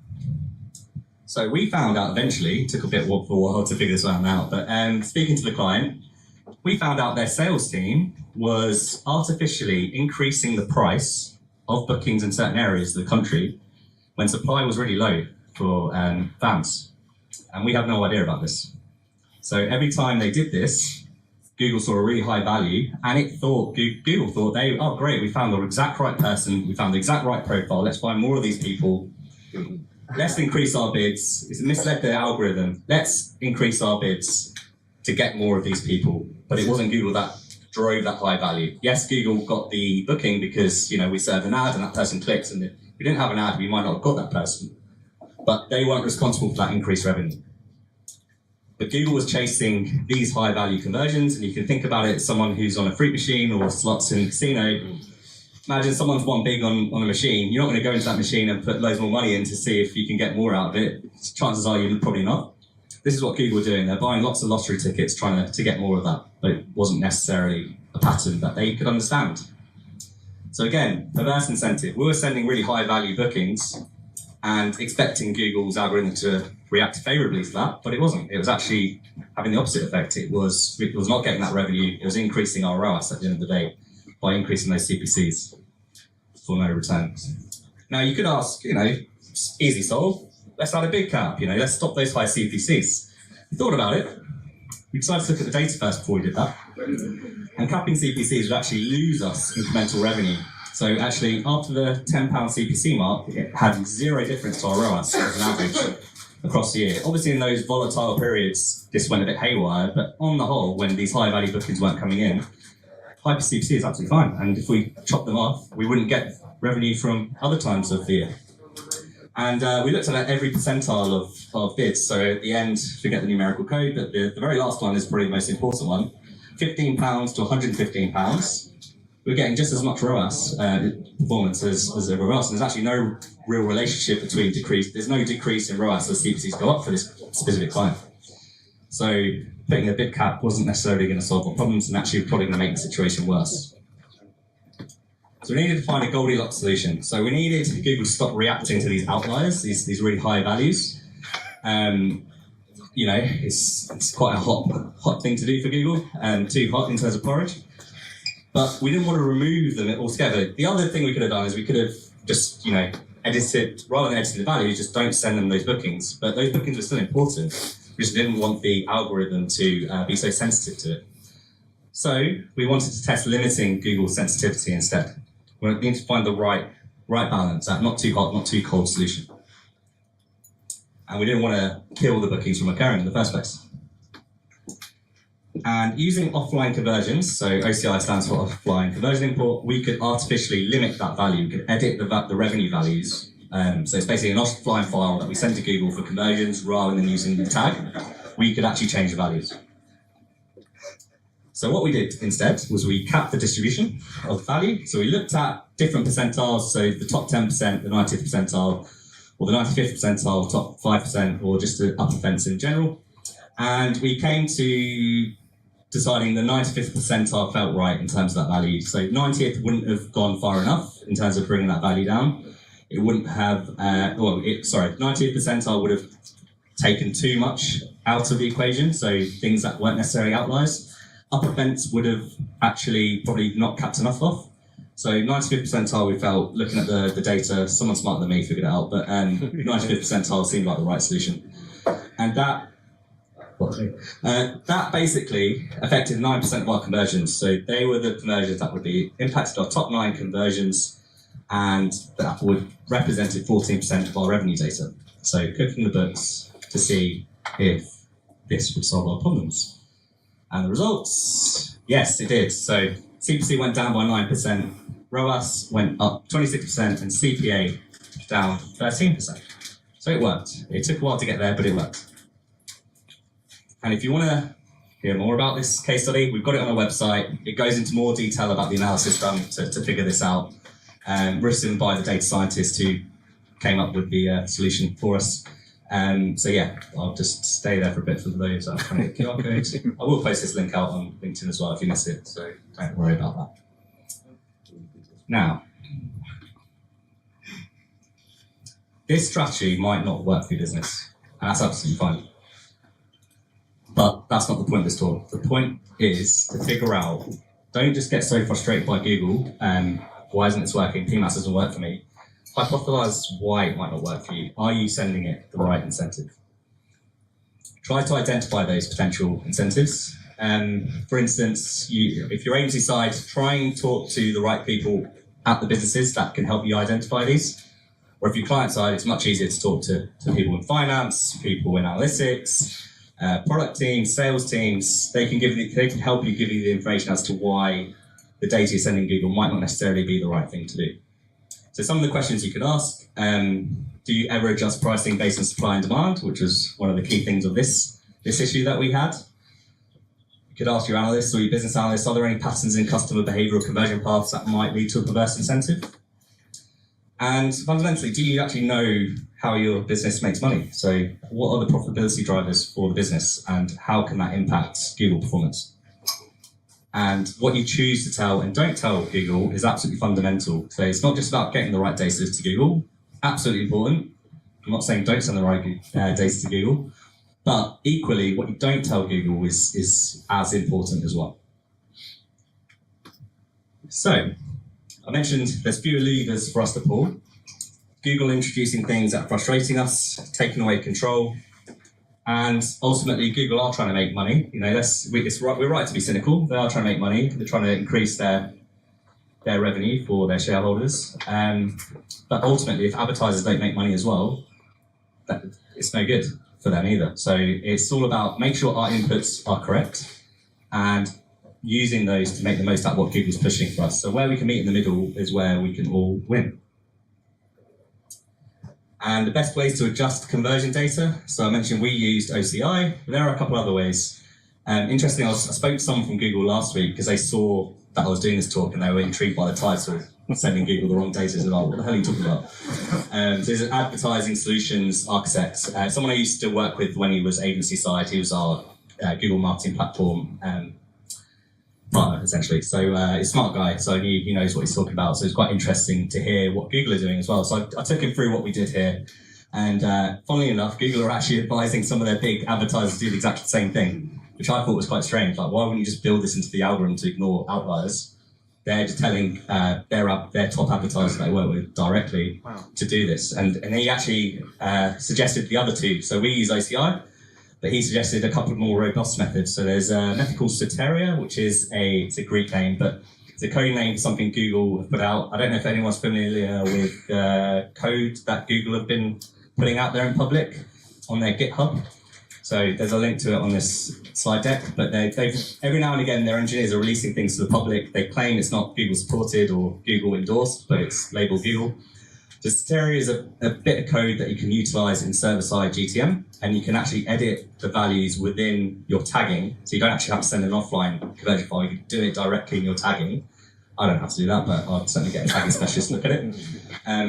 So we found out eventually, it took a bit for a while to figure this one out, but speaking to the client, we found out their sales team was artificially increasing the price of bookings in certain areas of the country when supply was really low for vans. And we had no idea about this. So every time they did this, Google saw a really high value, and Google thought, oh great, we found the exact right person, we found the exact right profile, let's find more of these people, let's increase our bids. It's misled the algorithm, let's increase our bids to get more of these people. But it wasn't Google that drove that high value. Yes, Google got the booking because we served an ad and that person clicks, and if we didn't have an ad, we might not have got that person. But they weren't responsible for that increased revenue. But Google was chasing these high value conversions, and you can think about it as someone who's on a fruit machine or slots in a casino. Imagine someone's won big on a machine. You're not going to go into that machine and put loads more money in to see if you can get more out of it. Chances are you're probably not. This is what Google were doing. They're buying lots of lottery tickets, trying to get more of that. But it wasn't necessarily a pattern that they could understand. So again, perverse incentive. We were sending really high value bookings and expecting Google's algorithm to react favorably to that, but it wasn't. It was actually having the opposite effect. It was not getting that revenue. It was increasing our ROAS at the end of the day by increasing those CPCs for no returns. Now you could ask, easy solve. Let's add a big cap, let's stop those high CPCs. We thought about it. We decided to look at the data first before we did that. And capping CPCs would actually lose us incremental revenue. So actually, after the £10 CPC mark, it had zero difference to our ROAS as an average across the year. Obviously, in those volatile periods, this went a bit haywire, but on the whole, when these high value bookings weren't coming in, hyper CPC is absolutely fine. And if we chop them off, we wouldn't get revenue from other times of the year. And we looked at every percentile of bids. So at the end, forget the numerical code, but the very last one is probably the most important one. £15 to £115. We're getting just as much ROAS performance as everywhere else. And there's actually no real relationship between there's no decrease in ROAS as CPCs go up for this specific client. So putting a bid cap wasn't necessarily going to solve our problems and actually probably going to make the situation worse. So we needed to find a Goldilocks solution. So we needed Google to stop reacting to these outliers, these really high values. You know, it's quite a hot thing to do for Google, too hot in terms of porridge. But we didn't want to remove them altogether. The other thing we could have done is we could have just, you know, edited, rather than editing the values, just don't send them those bookings. But those bookings were still important. We just didn't want the algorithm to be so sensitive to it. So we wanted to test limiting Google's sensitivity instead. We need to find the right balance, that not too hot, not too cold solution. And we didn't want to kill the bookings from occurring in the first place. And using offline conversions, so OCI stands for offline conversion import, we could artificially limit that value. We could edit the revenue values. So it's basically an offline file that we send to Google for conversions rather than using the tag. We could actually change the values. So what we did instead was we capped the distribution of value. So we looked at different percentiles, so the top 10%, the 90th percentile, or the 95th percentile, top 5%, or just the upper fence in general. And we came to deciding the 95th percentile felt right in terms of that value. So 90th wouldn't have gone far enough in terms of bringing that value down. It wouldn't have, 90th percentile would have taken too much out of the equation, so things that weren't necessarily outliers. Upper fence would have actually probably not capped enough off. So 95th percentile, we felt, looking at the data, someone smarter than me figured it out, but 95th percentile seemed like the right solution. And that basically affected 9% of our conversions. So they were the conversions that would be impacted our top 9 conversions, and that would represented 14% of our revenue data. So cooking the books to see if this would solve our problems. And the results, yes, it did. So CPC went down by 9%, ROAS went up 26%, and CPA down 13%. So it worked. It took a while to get there, but it worked. And if you want to hear more about this case study, we've got it on our website. It goes into more detail about the analysis done to figure this out, written by the data scientist who came up with the solution for us. So yeah, I'll just stay there for a bit for those that are trying to get QR codes. I will post this link out on LinkedIn as well if you miss it, so don't worry about that. Now, this strategy might not work for your business, and that's absolutely fine. But that's not the point of this talk. The point is to figure out, don't just get so frustrated by Google, why isn't this working? PMAS doesn't work for me. Hypothesize why it might not work for you. Are you sending it the right incentive? Try to identify those potential incentives. For instance, if you're agency side, try and talk to the right people at the businesses that can help you identify these. Or if you're client side, it's much easier to talk to people in finance, people in analytics, product teams, sales teams. They can help you give you the information as to why the data you're sending Google might not necessarily be the right thing to do. So some of the questions you could ask, do you ever adjust pricing based on supply and demand, which was one of the key things of this issue that we had. You could ask your analysts or your business analysts, are there any patterns in customer behavior or conversion paths that might lead to a perverse incentive? And fundamentally, do you actually know how your business makes money? So what are the profitability drivers for the business and how can that impact Google performance? And what you choose to tell and don't tell Google is absolutely fundamental. So it's not just about getting the right data to Google, absolutely important. I'm not saying don't send the right data to Google, but equally what you don't tell Google is as important as well. So I mentioned there's fewer levers for us to pull. Google introducing things that are frustrating us, taking away control. And ultimately, Google are trying to make money. You know, we're right to be cynical. They are trying to make money. They're trying to increase their revenue for their shareholders. But ultimately, if advertisers don't make money as well, it's no good for them either. So it's all about make sure our inputs are correct and using those to make the most out of what Google's pushing for us. So where we can meet in the middle is where we can all win. And the best ways to adjust conversion data. So I mentioned we used OCI, but there are a couple other ways. Interestingly, I spoke to someone from Google last week because they saw that I was doing this talk and they were intrigued by the title, sending Google the wrong data. So like, what the hell are you talking about? So there's an advertising solutions architect, someone I used to work with when he was agency side. He was our Google marketing platform partner, essentially. So he's a smart guy, so he knows what he's talking about. So it's quite interesting to hear what Google are doing as well. So I took him through what we did here. And funnily enough, Google are actually advising some of their big advertisers to do exactly the same thing, which I thought was quite strange. Like, why wouldn't you just build this into the algorithm to ignore outliers? They're just telling their top advertisers they work with directly to do this. And he actually suggested the other two. So we use OCI, but he suggested a couple of more robust methods. So there's a method called Soteria, which is it's a Greek name, but it's a code name for something Google have put out. I don't know if anyone's familiar with code that Google have been putting out there in public on their GitHub. So there's a link to it on this slide deck, but they've every now and again, their engineers are releasing things to the public. They claim it's not Google supported or Google endorsed, but it's labeled Google. So Soteria is a bit of code that you can utilize in server-side GTM, and you can actually edit the values within your tagging. So you don't actually have to send an offline conversion file. You can do it directly in your tagging. I don't have to do that, but I'll certainly get a tagging specialist to look at it.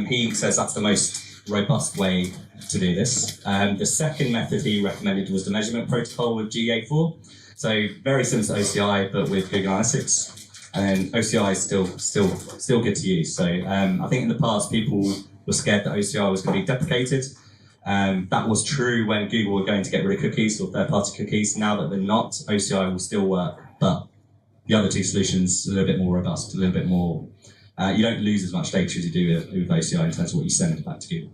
He says that's the most robust way to do this. The second method he recommended was the measurement protocol with GA4. So very similar to OCI, but with Google Analytics. And OCI is still good to use. So I think in the past people were scared that OCI was going to be deprecated. That was true when Google were going to get rid of cookies or third-party cookies. Now that they're not, OCI will still work, but the other two solutions are a little bit more robust, a little bit more. You don't lose as much data as you do with OCI in terms of what you send back to Google.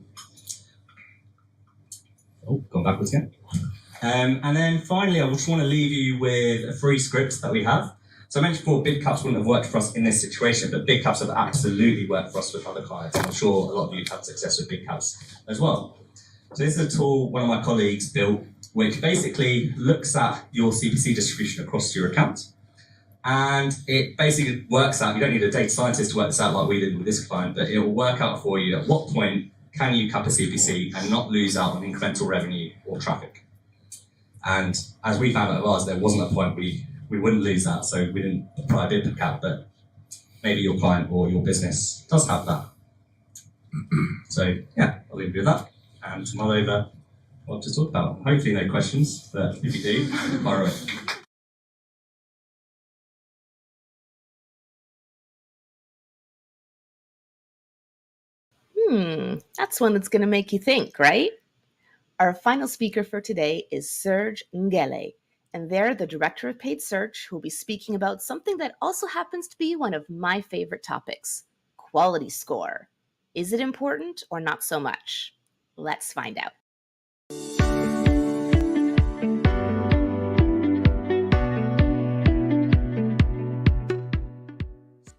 Oh, gone backwards again. And then finally, I just want to leave you with a free script that we have. So I mentioned before, big caps wouldn't have worked for us in this situation, but big caps have absolutely worked for us with other clients. I'm sure a lot of you have had success with big caps as well. So this is a tool one of my colleagues built, which basically looks at your CPC distribution across your account. And it basically works out, you don't need a data scientist to work this out like we did with this client, but it will work out for you at what point can you cap a CPC and not lose out on incremental revenue or traffic. And as we found out at ours, there wasn't a point we wouldn't lose that, so we didn't apply a bid cap, but maybe your client or your business does have that. So yeah, I'll leave you with that and mull over what to talk about. Hopefully no questions, but if you do, fire away. That's one that's going to make you think, right? Our final speaker for today is Serge Nguele, and they're the Director of Paid Search, who will be speaking about something that also happens to be one of my favorite topics, quality score. Is it important or not so much? Let's find out.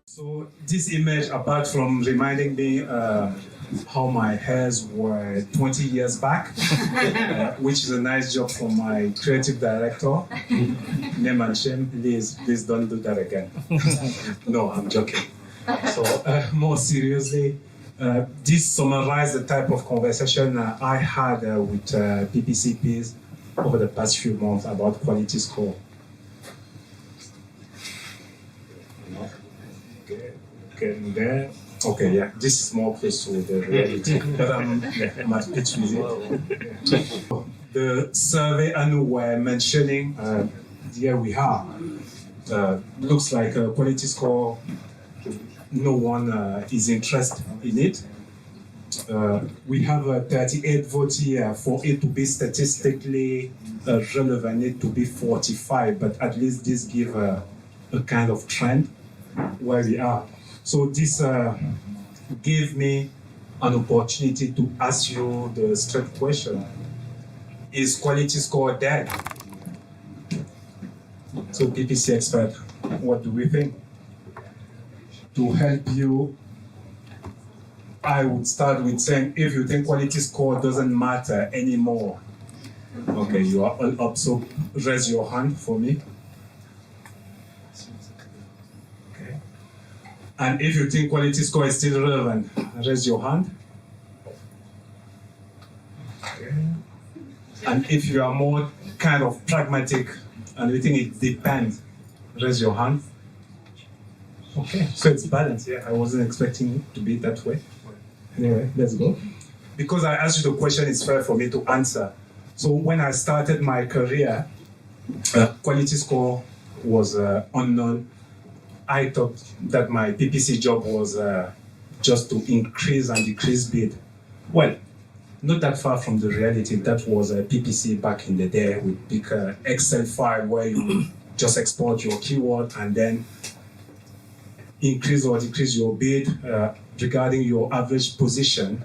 So this image, apart from reminding me how my hairs were 20 years back, which is a nice job for my creative director. Name and shame, please don't do that again. No, I'm joking. So more seriously, this summarizes the type of conversation I had with PPCPs over the past few months about quality score. Getting there. Okay, yeah, this is more close to the reality, but I'm pitch with it. The survey Anu were mentioning, here we are. Looks like a quality score, no one is interested in it. We have 38 votes here for it to be statistically relevant, it to be 45, but at least this gives a kind of trend where we are. So this gave me an opportunity to ask you the straight question. Is quality score dead? So PPC expert, what do we think? To help you, I would start with saying, if you think quality score doesn't matter anymore, okay, you are all up, so raise your hand for me. And if you think quality score is still relevant, raise your hand. Okay. And if you are more kind of pragmatic and you think it depends, raise your hand. Okay, so it's balanced. Yeah, I wasn't expecting it to be that way. Anyway, let's go. Because I asked you the question, it's fair for me to answer. So when I started my career, quality score was unknown. I thought that my PPC job was just to increase and decrease bid. Well, not that far from the reality. That was a PPC back in the day with big Excel file where you just export your keyword and then increase or decrease your bid regarding your average position,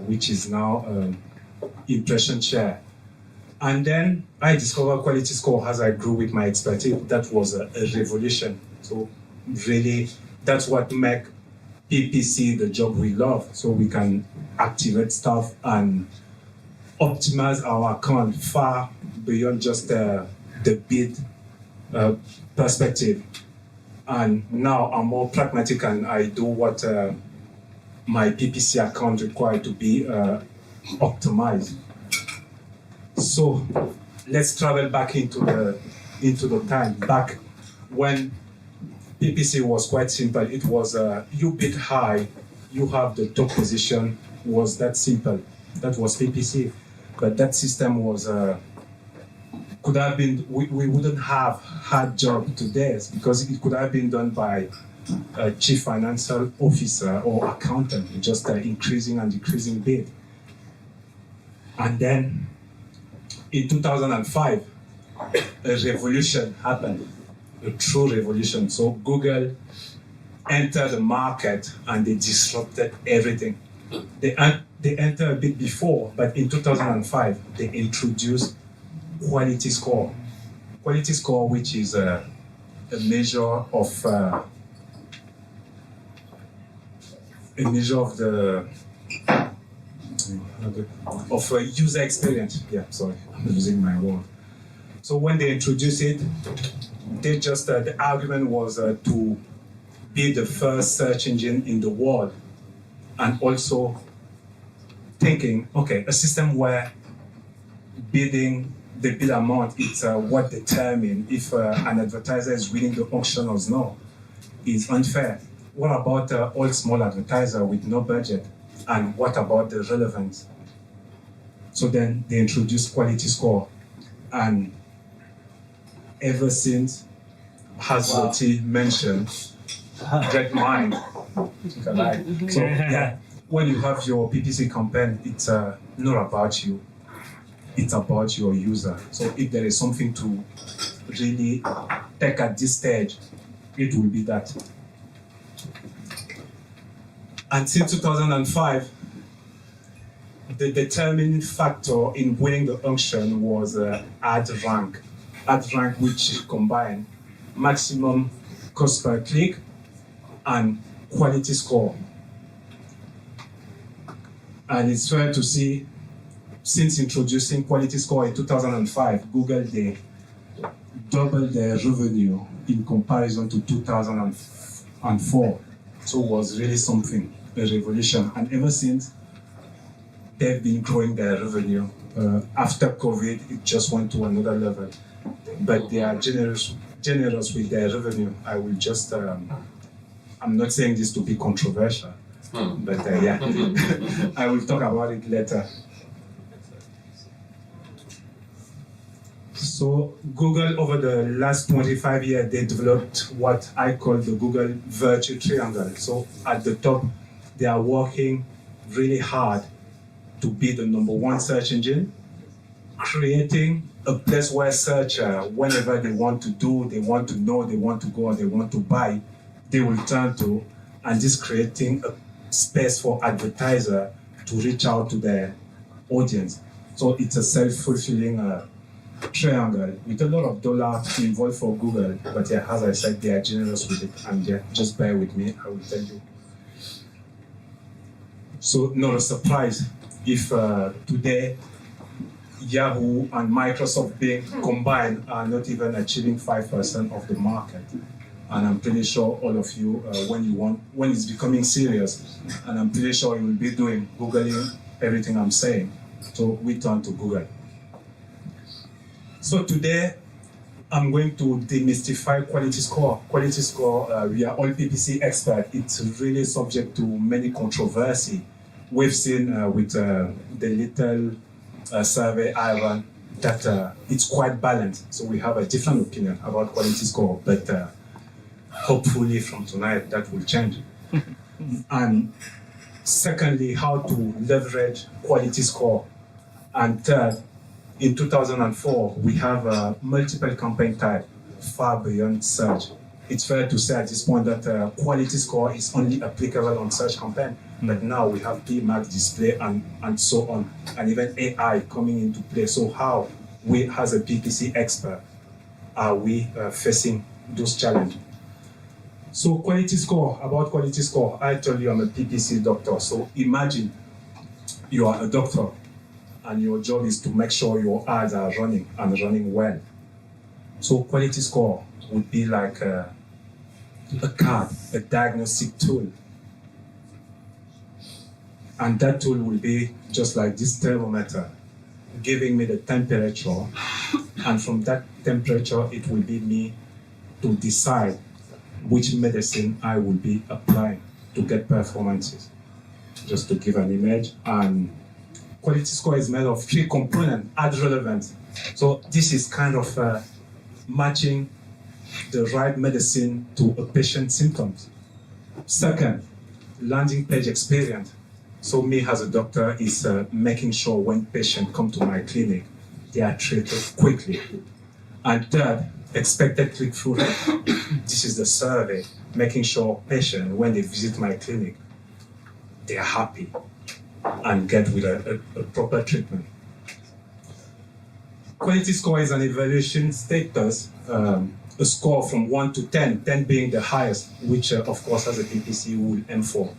which is now impression share. And then I discovered quality score as I grew with my expertise. That was a revolution. So really, that's what make PPC the job we love. So we can activate stuff and optimize our account far beyond just the bid perspective. And now I'm more pragmatic and I do what my PPC account required to be optimized. So let's travel back into the time, back when PPC was quite simple. It was you bid high, you have the top position, was that simple. That was PPC. But that system was, could have been, we wouldn't have had job today because it could have been done by a chief financial officer or accountant, just increasing and decreasing bid. And then in 2005, a revolution happened, a true revolution. So Google entered the market and they disrupted everything. They entered a bit before, but in 2005, they introduced quality score. Quality score, which is a measure of user experience. Yeah, sorry, I'm losing my word. So when they introduced it, they just the argument was to be the first search engine in the world, and also thinking, okay, a system where bidding the bid amount is what determines if an advertiser is winning the auction or not is unfair. What about all small advertiser with no budget? And what about the relevance? So then they introduced quality score. And ever since, as Lottie mentioned, great mind. So yeah, when you have your PPC campaign, it's not about you. It's about your user. So if there is something to really take at this stage, it will be that. And since 2005, the determining factor in winning the auction was ad rank. Ad rank, which combined maximum cost per click and quality score. And it's fair to see, since introducing quality score in 2005, Google, they doubled their revenue in comparison to 2004. So it was really something, a revolution. And ever since, they've been growing their revenue. After COVID, it just went to another level. But they are generous with their revenue. I will just, I'm not saying this to be controversial, but yeah, I will talk about it later. So Google, over the last 25 years, they developed what I call the Google virtue triangle. So at the top, they are working really hard to be the #1 search engine, creating a place where searcher, whenever they want to do, they want to know, they want to go, or they want to buy, they will turn to, and just creating a space for advertiser to reach out to their audience. So it's a self-fulfilling triangle with a lot of dollars involved for Google, but yeah, as I said, they are generous with it, and yeah, just bear with me, I will tell you. So not a surprise if today Yahoo and Microsoft being combined are not even achieving 5% of the market. And I'm pretty sure all of you, when it's becoming serious, and I'm pretty sure you will be Googling everything I'm saying. So we turn to Google. So today, I'm going to demystify quality score. Quality score, we are all PPC experts. It's really subject to many controversy. We've seen with the little survey I ran that it's quite balanced. So we have a different opinion about quality score, but hopefully from tonight that will change. And secondly, how to leverage quality score. And third, in 2004, we have multiple campaign type far beyond Serge. It's fair to say at this point that quality score is only applicable on Serge campaign, but now we have PMAX display and so on, and even AI coming into play. So how we, as a PPC expert, are we facing those challenges? So quality score, about quality score, I told you I'm a PPC doctor. So imagine you are a doctor and your job is to make sure your ads are running and running well. So quality score would be like a card, a diagnostic tool. And that tool will be just like this thermometer, giving me the temperature. And from that temperature, it will be me to decide which medicine I will be applying to get performances. Just to give an image. And quality score is made of 3 components, ad relevance. So this is kind of matching the right medicine to a patient's symptoms. Second, landing page experience. So me as a doctor is making sure when patients come to my clinic, they are treated quickly. And third, expected click-through rate. This is the survey, making sure patients, when they visit my clinic, they are happy and get with a proper treatment. Quality score is an evaluation status, a score from 1 to 10, 10 being the highest, which of course as a PPC we will aim for.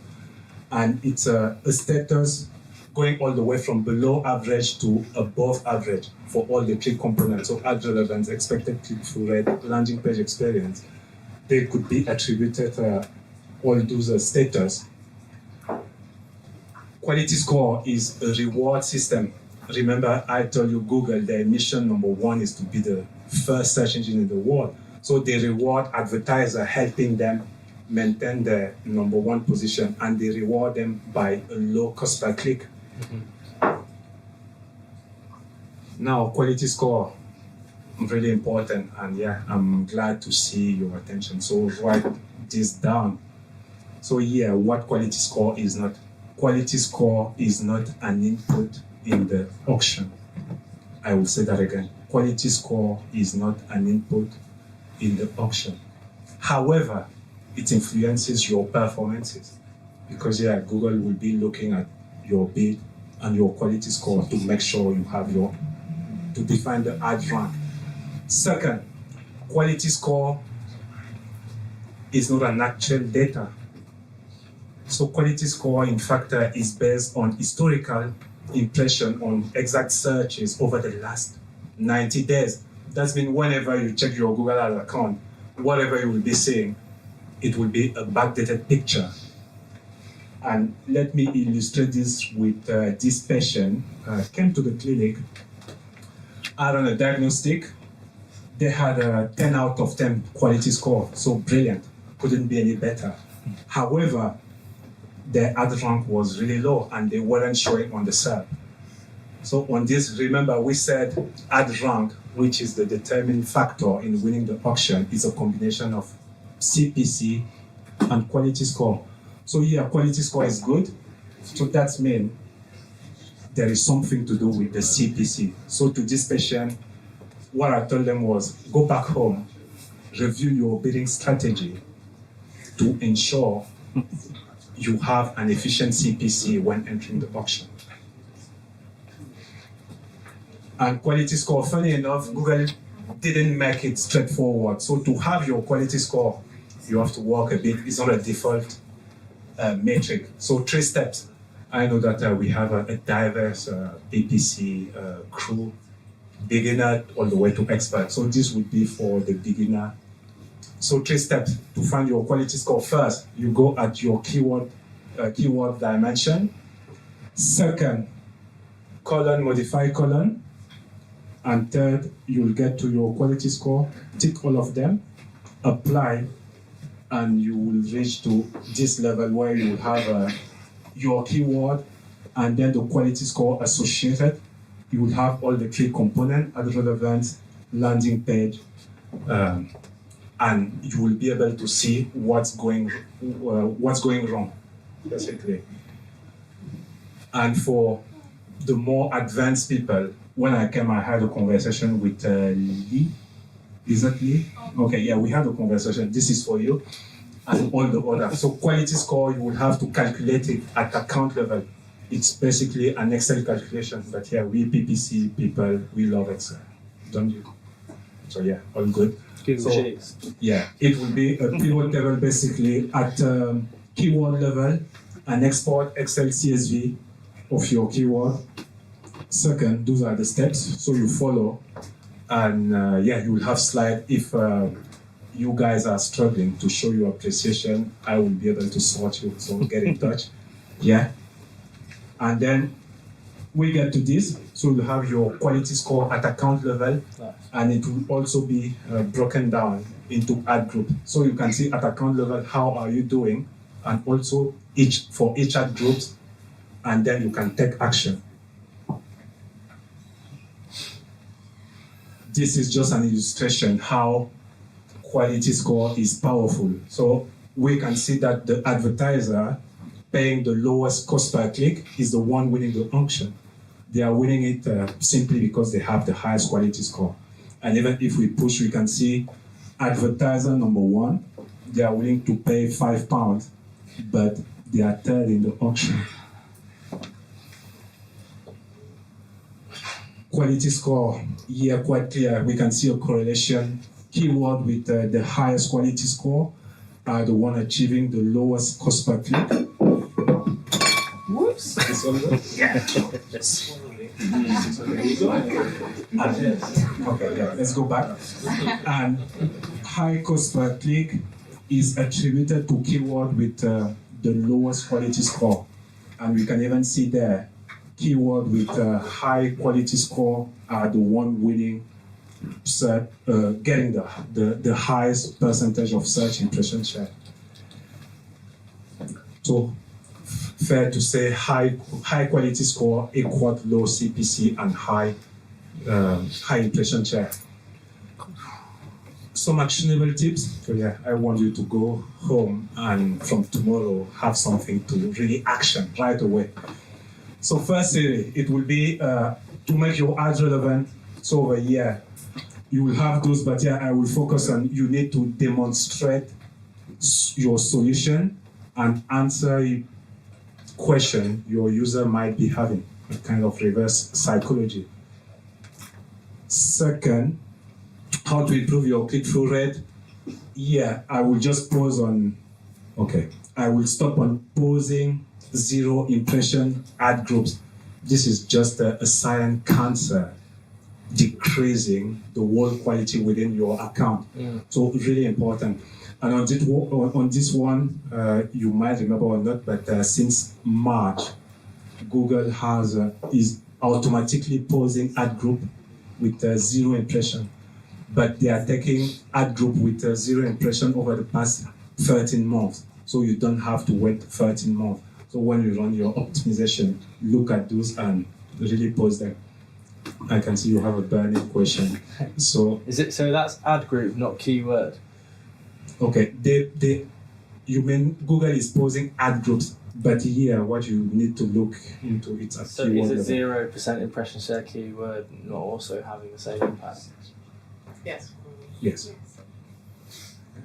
And it's a status going all the way from below average to above average for all the 3 components. So ad relevance, expected click-through rate, landing page experience, they could be attributed all those status. Quality score is a reward system. Remember, I told you Google, their mission number 1 is to be the first search engine in the world. So they reward advertisers, helping them maintain their number 1 position, and they reward them by a low cost per click. Now, quality score, really important, and yeah, I'm glad to see your attention. So write this down. So yeah, what quality score is not. Quality score is not an input in the auction. I will say that again. Quality score is not an input in the auction. However, it influences your performances, because yeah, Google will be looking at your bid and your quality score to make sure you have to define the ad rank. Second, quality score is not an actual data. So quality score, in fact, is based on historical impression on exact searches over the last 90 days. That means whenever you check your Google Ads account, whatever you will be seeing, it will be a backdated picture. And let me illustrate this with this patient came to the clinic, had on a diagnostic. They had a 10 out of 10 quality score, so brilliant, couldn't be any better. However, their ad rank was really low and they weren't showing on the SERP. So on this, remember we said ad rank, which is the determining factor in winning the auction, is a combination of CPC and quality score. So yeah, quality score is good. So that means there is something to do with the CPC. So to this patient, what I told them was, go back home, review your bidding strategy to ensure you have an efficient CPC when entering the auction. And quality score, funny enough, Google didn't make it straightforward. So to have your quality score, you have to work a bit. It's not a default metric. So 3 steps. I know that we have a diverse PPC crew, beginner all the way to expert. So this would be for the beginner. So 3 steps to find your quality score. First, you go at your keyword dimension. Second, colon, modify colon. And third, you'll get to your quality score, tick all of them, apply, and you will reach to this level where you have your keyword and then the quality score associated. you will have all the click component, ad relevant, landing page, and you will be able to see what's going wrong, basically. And for the more advanced people, when I came, I had a conversation with Lee. Is that Lee? Okay, yeah, we had a conversation. This is for you. And all the other. So quality score, you will have to calculate it at account level. It's basically an Excel calculation, but yeah, we PPC people, we love Excel, don't you? So yeah, all good. So yeah, it will be a pivot table basically at keyword level, and export Excel CSV of your keyword. Second, those are the steps, so you follow, and yeah, you will have slide if you guys are struggling to show your appreciation, I will be able to sort you, so get in touch. Yeah. And then we get to this, so you have your quality score at account level, and it will also be broken down into ad group. So you can see at account level, how are you doing, and also for each ad groups, and then you can take action. This is just an illustration how quality score is powerful. So we can see that the advertiser paying the lowest cost per click is the one winning the auction. They are winning it simply because they have the highest quality score. And even if we push, we can see advertiser number one, they are willing to pay £5, but they are third in the auction. Quality score, yeah, quite clear. We can see a correlation. Keyword with the highest quality score are the one achieving the lowest cost per click. Whoops. This one goes? Yeah. Yes. Okay, yeah, let's go back. And high cost per click is attributed to keyword with the lowest quality score. And we can even see there, keyword with high quality score are the one winning, getting the highest percentage of search impression share. So fair to say high quality score equals low CPC and high impression share. Some actionable tips. So yeah, I want you to go home and from tomorrow have something to really action right away. So firstly, it will be to make your ads relevant. So over here, you will have those, but yeah, I will focus on you need to demonstrate your solution and answer a question your user might be having, a kind of reverse psychology. Second, how to improve your click-through rate. Yeah, I will just pause on, okay, I will stop on pausing zero impression ad groups. This is just a silent cancer decreasing the word quality within your account. So really important. And on this one, you might remember or not, but since March, Google is automatically pausing ad group with zero impression. But they are taking ad group with zero impression over the past 13 months. So you don't have to wait 13 months. So when you run your optimization, look at those and really pause them. I can see you have a burning question. So is it so that's ad group, not keyword? Okay, you mean Google is posing ad groups, but here what you need to look into it's a so keyword. Is it 0% impression share keyword not also having the same impact? Yes. Yes.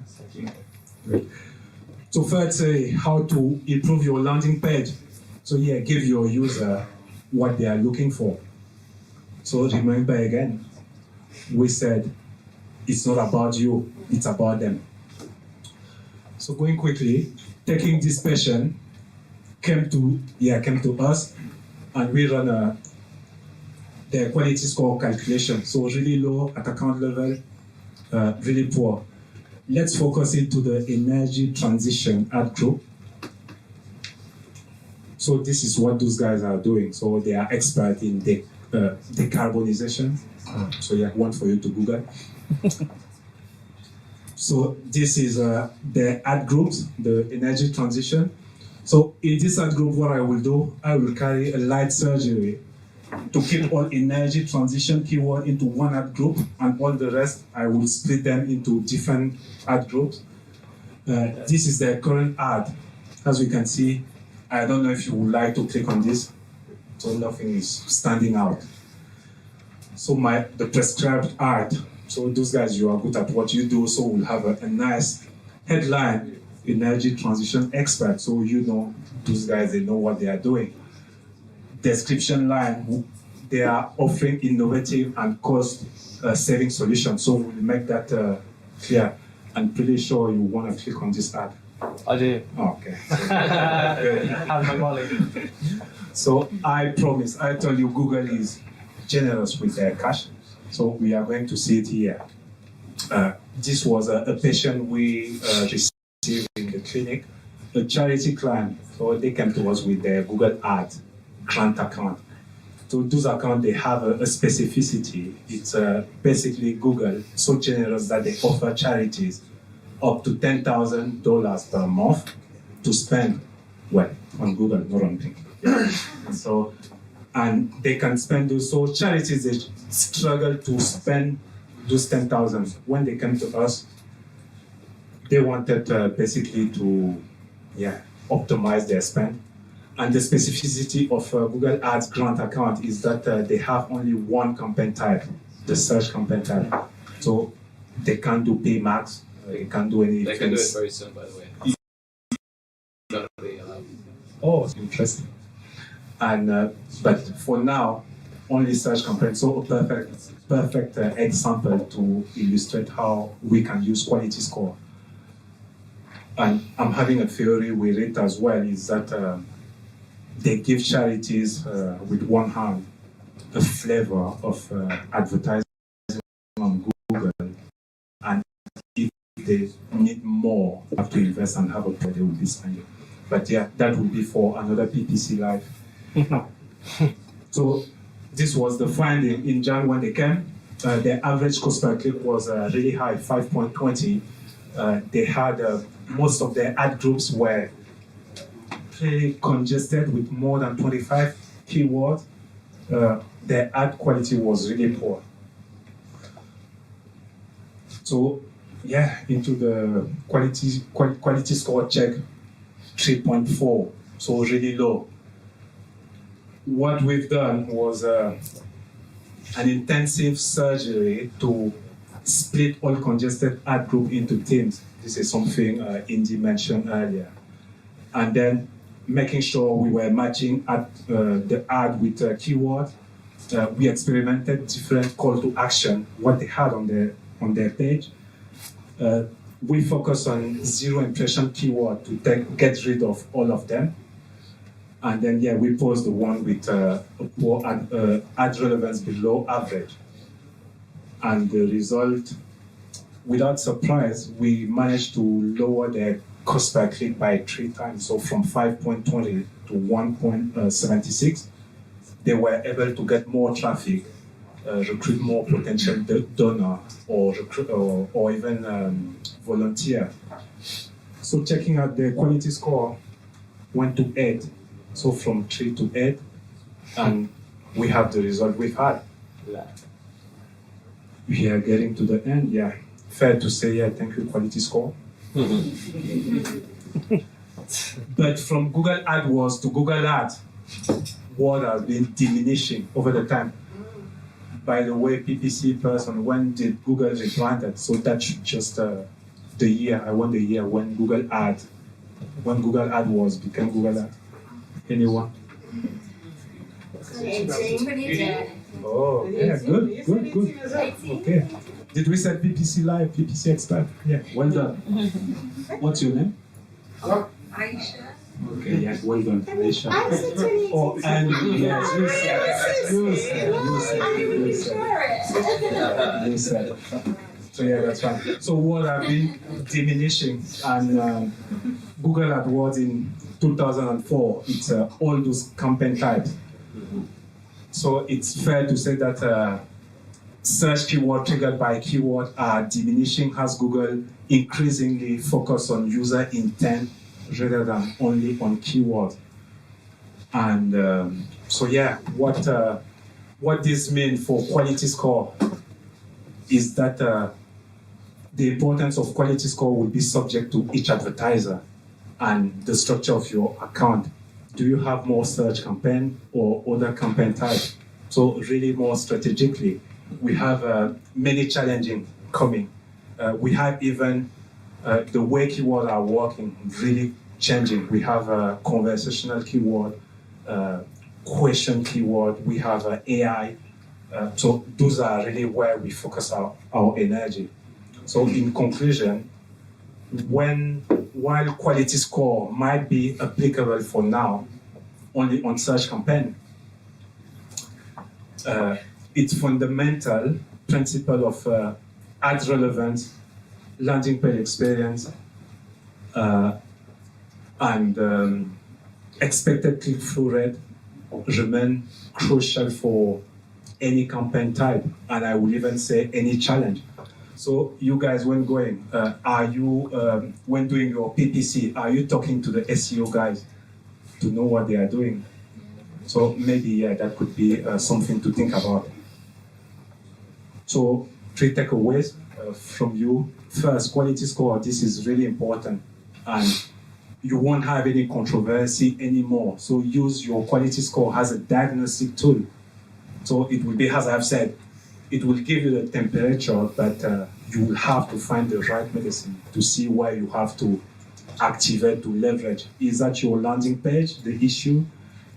Thank you. Great. So first, how to improve your landing page. So yeah, give your user what they are looking for. So remember again, we said it's not about you, it's about them. So going quickly, taking this patient came to us, and we run the quality score calculation. So really low at account level, really poor. Let's focus into the energy transition ad group. So this is what those guys are doing. So they are expert in decarbonization. So yeah, one for you to Google. So this is the ad groups, the energy transition. So in this ad group, what I will do, I will carry a light surgery to keep all energy transition keyword into one ad group, and all the rest, I will split them into different ad groups. This is the current ad. As we can see, I don't know if you would like to click on this, so nothing is standing out. So the prescribed ad, so those guys, you are good at what you do, so we'll have a nice headline, energy transition expert, so you know those guys, they know what they are doing. Description line, they are offering innovative and cost-saving solutions, so we'll make that clear. I'm pretty sure you want to click on this ad. I do. Oh, okay. Have my wallet. So I promise, I told you Google is generous with their cash, so we are going to see it here. This was a patient we received in the clinic, a charity client, so they came to us with their Google Ad grant account. So those accounts, they have a specificity. It's basically Google so generous that they offer charities up to $10,000 per month to spend, well, on Google, not on Pink. Yeah. So, and they can spend those. So charities, they struggle to spend those 10,000. When they came to us, they wanted basically to, optimize their spend. And the specificity of Google Ads grant account is that they have only one campaign type, the search campaign type. So they can't do pay max, they can't do any. They can do it very soon, by the way. Oh, interesting. And but for now, only search campaign. So a perfect example to illustrate how we can use quality score. And I'm having a theory with it as well, is that they give charities with one hand a flavor of advertising on Google, and if they need more, have to invest and have a product, they will be spending. But yeah, that will be for another PPC live. So this was the finding in Jan when they came. Their average cost per click was really high, 5.20. They had most of their ad groups were pretty congested with more than 25 keywords. Their ad quality was really poor. So yeah, into the quality score check, 3.4, so really low. What we've done was an intensive surgery to split all congested ad group into teams. This is something Indy mentioned earlier. And then making sure we were matching the ad with keyword. We experimented different call to action, what they had on their page. We focus on zero impression keyword to get rid of all of them. And then, we post the one with a poor ad relevance below average. And the result, without surprise, we managed to lower their cost per click by 3 times. So from 5.20 to 1.76, they were able to get more traffic, recruit more potential donor, or even volunteer. So checking out the quality score went to 8. So from 3 to 8, and we have the result we've had. We are getting to the end, Fair to say, thank you, quality score. But from Google AdWords to Google Ads, what has been diminishing over the time. By the way, PPC person, when did Google rebrand it? So that's just the year, I want the year when Google AdWords became Google Ads. Anyone? Oh, yeah, good. Okay. Did we say PPC Live, PPC Expert? Yeah, well done. What's your name? Aisha. Okay, yeah, well done, Aisha. Oh, and yes, you said. So yeah, that's fine. So what have been diminishing, and Google AdWords in 2004, it's all those campaign types. So it's fair to say that search keyword triggered by keyword are diminishing as Google increasingly focus on user intent rather than only on keyword. And so yeah, what what this means for quality score is that the importance of quality score will be subject to each advertiser and the structure of your account. Do you have more search campaign or other campaign type? So really more strategically, we have many challenges coming. We have even the way keywords are working really changing. We have a conversational keyword, question keyword, we have AI. So those are really where we focus our energy. So in conclusion, while quality score might be applicable for now only on search campaign, its fundamental principle of ad relevance, landing page experience, and expected click-through rate remain crucial for any campaign type, and I would even say any challenge. So you guys, when going, are you, when doing your PPC, are you talking to the SEO guys to know what they are doing? So maybe that could be something to think about. So 3 takeaways from you. First, quality score, this is really important, and you won't have any controversy anymore. So use your quality score as a diagnostic tool. So it will be, as I've said, it will give you the temperature, but you will have to find the right medicine to see where you have to activate, to leverage. Is that your landing page, the issue?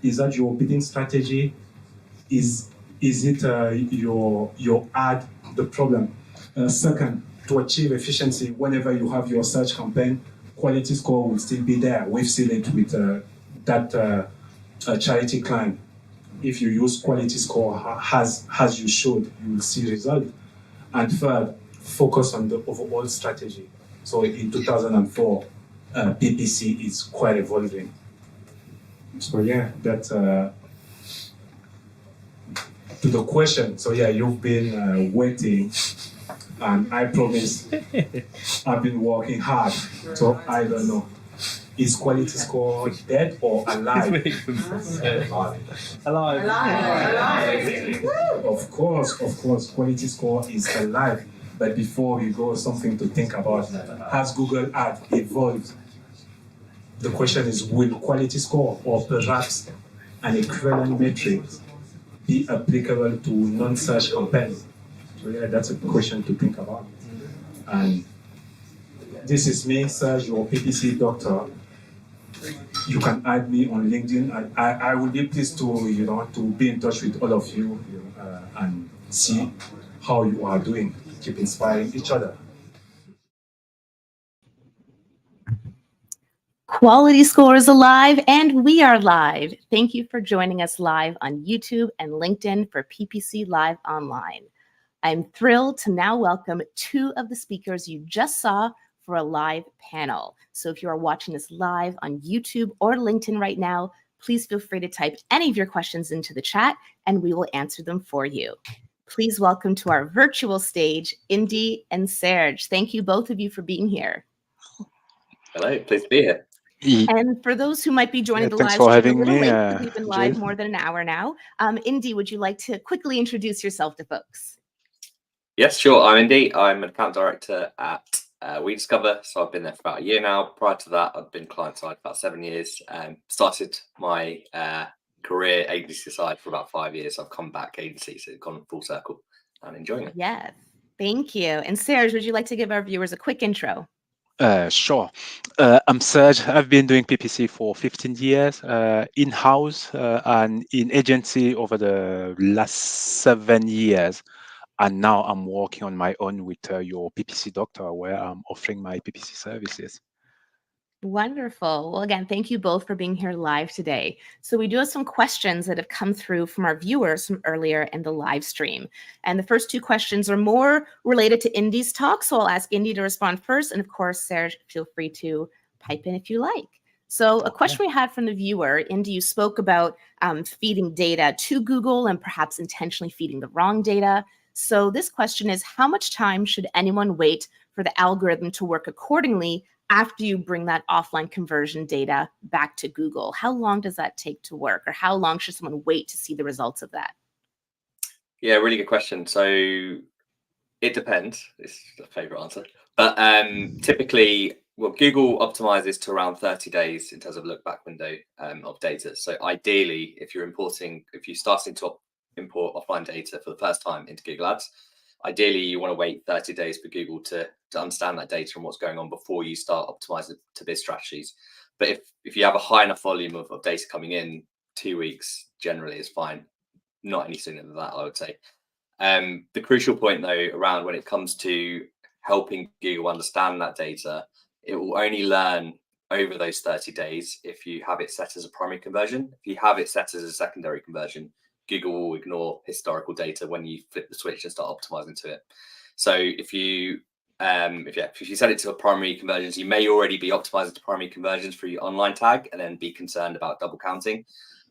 Is that your bidding strategy? Is it your ad, the problem? Second, to achieve efficiency, whenever you have your search campaign, quality score will still be there. We've seen it with that charity client. If you use quality score as you should, you will see result. And third, focus on the overall strategy. So in 2004, PPC is quite evolving. So yeah, that's to the question. So yeah, you've been waiting, and I promise I've been working hard. So I don't know. Is quality score dead or alive? Alive. Of course, quality score is alive. But before we go, something to think about. Has Google Ads evolved? The question is, will quality score or perhaps an equivalent metric be applicable to non-search campaigns? So yeah, that's a question to think about. And this is me, Serge, your PPC doctor. You can add me on LinkedIn. I will be pleased to be in touch with all of you, and see how you are doing. Keep inspiring each other. Quality Score is alive, and we are live. Thank you for joining us live on YouTube and LinkedIn for PPC Live Online. I'm thrilled to now welcome 2 of the speakers you just saw for a live panel. So if you are watching this live on YouTube or LinkedIn right now, please feel free to type any of your questions into the chat and we will answer them for you. Please welcome to our virtual stage, Indy and Serge. Thank you both of you for being here. Hello, pleased to be here. And for those who might be joining the live thanks for stream a having little me, late, because we've been live Jyll. more than an hour now. Indy, would you like to quickly introduce yourself to folks? Yes, sure. I'm Indy. I'm an account director at WeDiscover. So I've been there for about a year now. Prior to that, I've been client side for about 7 years. Started my career agency side for about 5 years. I've come back agency, so gone full circle and enjoying it. Yes, thank you. And Serge, would you like to give our viewers a quick intro? Sure. I'm Serge. I've been doing PPC for 15 years, in-house and in agency over the last 7 years. And now I'm working on my own with your PPC doctor, where I'm offering my PPC services. Wonderful. Well, again, thank you both for being here live today. So we do have some questions that have come through from our viewers from earlier in the live stream. And the first 2 questions are more related to Indy's talk. So I'll ask Indy to respond first. And of course, Serge, feel free to pipe in if you like. So a question we had from the viewer, Indy, you spoke about feeding data to Google and perhaps intentionally feeding the wrong data. So this question is, how much time should anyone wait for the algorithm to work accordingly after you bring that offline conversion data back to Google? How long does that take to work, or how long should someone wait to see the results of that? Yeah, really good question. So it depends. It's a favorite answer. But typically, well, Google optimizes to around 30 days in terms of look back window of data. So ideally, if you're starting to import offline data for the first time into Google Ads, ideally you want to wait 30 days for Google to understand that data and what's going on before you start optimizing to bid strategies. But if you have a high enough volume of data coming in, 2 weeks generally is fine. Not any sooner than that, I would say. The crucial point, though, around when it comes to helping Google understand that data, it will only learn over those 30 days if you have it set as a primary conversion. If you have it set as a secondary conversion, Google will ignore historical data when you flip the switch and start optimizing to it. So if you set it to a primary conversions, you may already be optimizing to primary conversions for your online tag and then be concerned about double counting.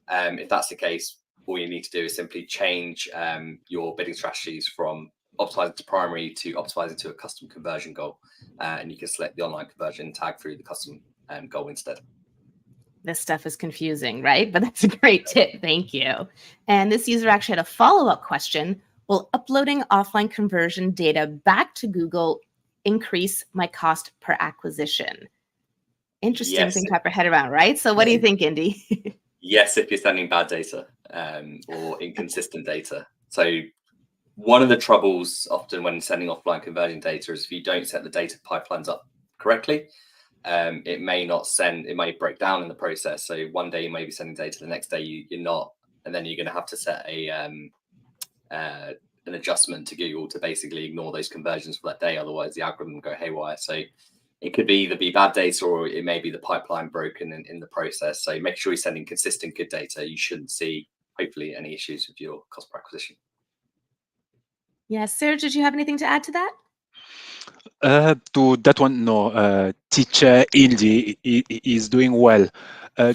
If that's the case, all you need to do is simply change your bidding strategies from optimizing to primary to optimizing to a custom conversion goal. And you can select the online conversion tag through the custom goal instead. This stuff is confusing, right? But that's a great tip. Thank you. And this user actually had a follow-up question. Will uploading offline conversion data back to Google increase my cost per acquisition? Interesting thing to wrap your head around, right? So what do you think, Indy? Yes, if you're sending bad data or inconsistent data. So one of the troubles often when sending offline conversion data is if you don't set the data pipelines up correctly, it may break down in the process. So one day you may be sending data, the next day you're not, and then you're going to have to set an adjustment to Google to basically ignore those conversions for that day. Otherwise, the algorithm will go haywire. So it could either be bad data or it may be the pipeline broken in the process. So make sure you're sending consistent good data. You shouldn't see, hopefully, any issues with your cost per acquisition. Yeah, Serge, did you have anything to add to that? To that one, no. Teacher Indy is doing well.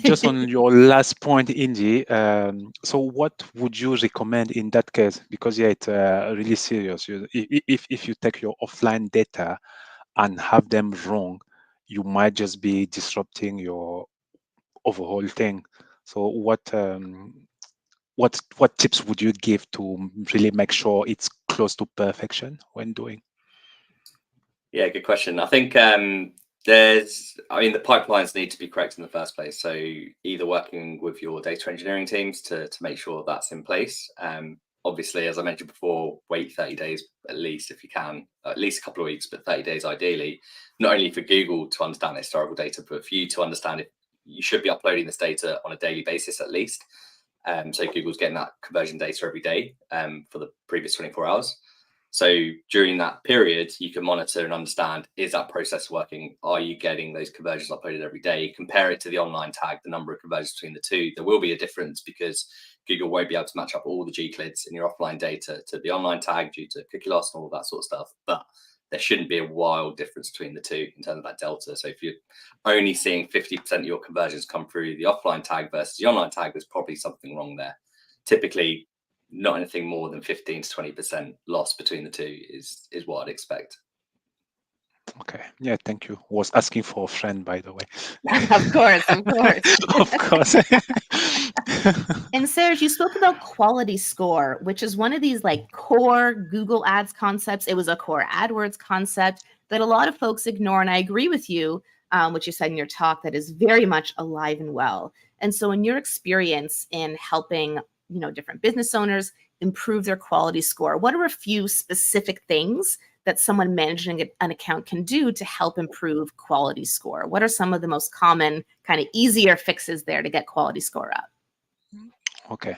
Just on your last point, Indy. So, what would you recommend in that case? Because it's really serious. If you take your offline data and have them wrong, you might just be disrupting your overall thing. So, what tips would you give to really make sure it's close to perfection when doing? Yeah, good question. I think the pipelines need to be correct in the first place. So either working with your data engineering teams to make sure that's in place. Obviously, as I mentioned before, wait 30 days at least if you can, at least a couple of weeks, but 30 days ideally, not only for Google to understand the historical data, but for you to understand if you should be uploading this data on a daily basis at least. So Google's getting that conversion data every day for the previous 24 hours. So during that period, you can monitor and understand, is that process working? Are you getting those conversions uploaded every day? Compare it to the online tag, the number of conversions between the two. There will be a difference because Google won't be able to match up all the Gclids in your offline data to the online tag due to cookie loss and all that sort of stuff. But there shouldn't be a wild difference between the two in terms of that delta. So if you're only seeing 50% of your conversions come through the offline tag versus the online tag, there's probably something wrong there. Typically, not anything more than 15 to 20% loss between the two is what I'd expect. Okay. Yeah, thank you. Was asking for a friend, by the way. Of course. Of course. And Serge, you spoke about quality score, which is one of these core Google Ads concepts. It was a core AdWords concept that a lot of folks ignore. And I agree with you, what you said in your talk, that is very much alive and well. And so in your experience in helping different business owners improve their quality score, what are a few specific things that someone managing an account can do to help improve quality score? What are some of the most common kind of easier fixes there to get quality score up? Okay.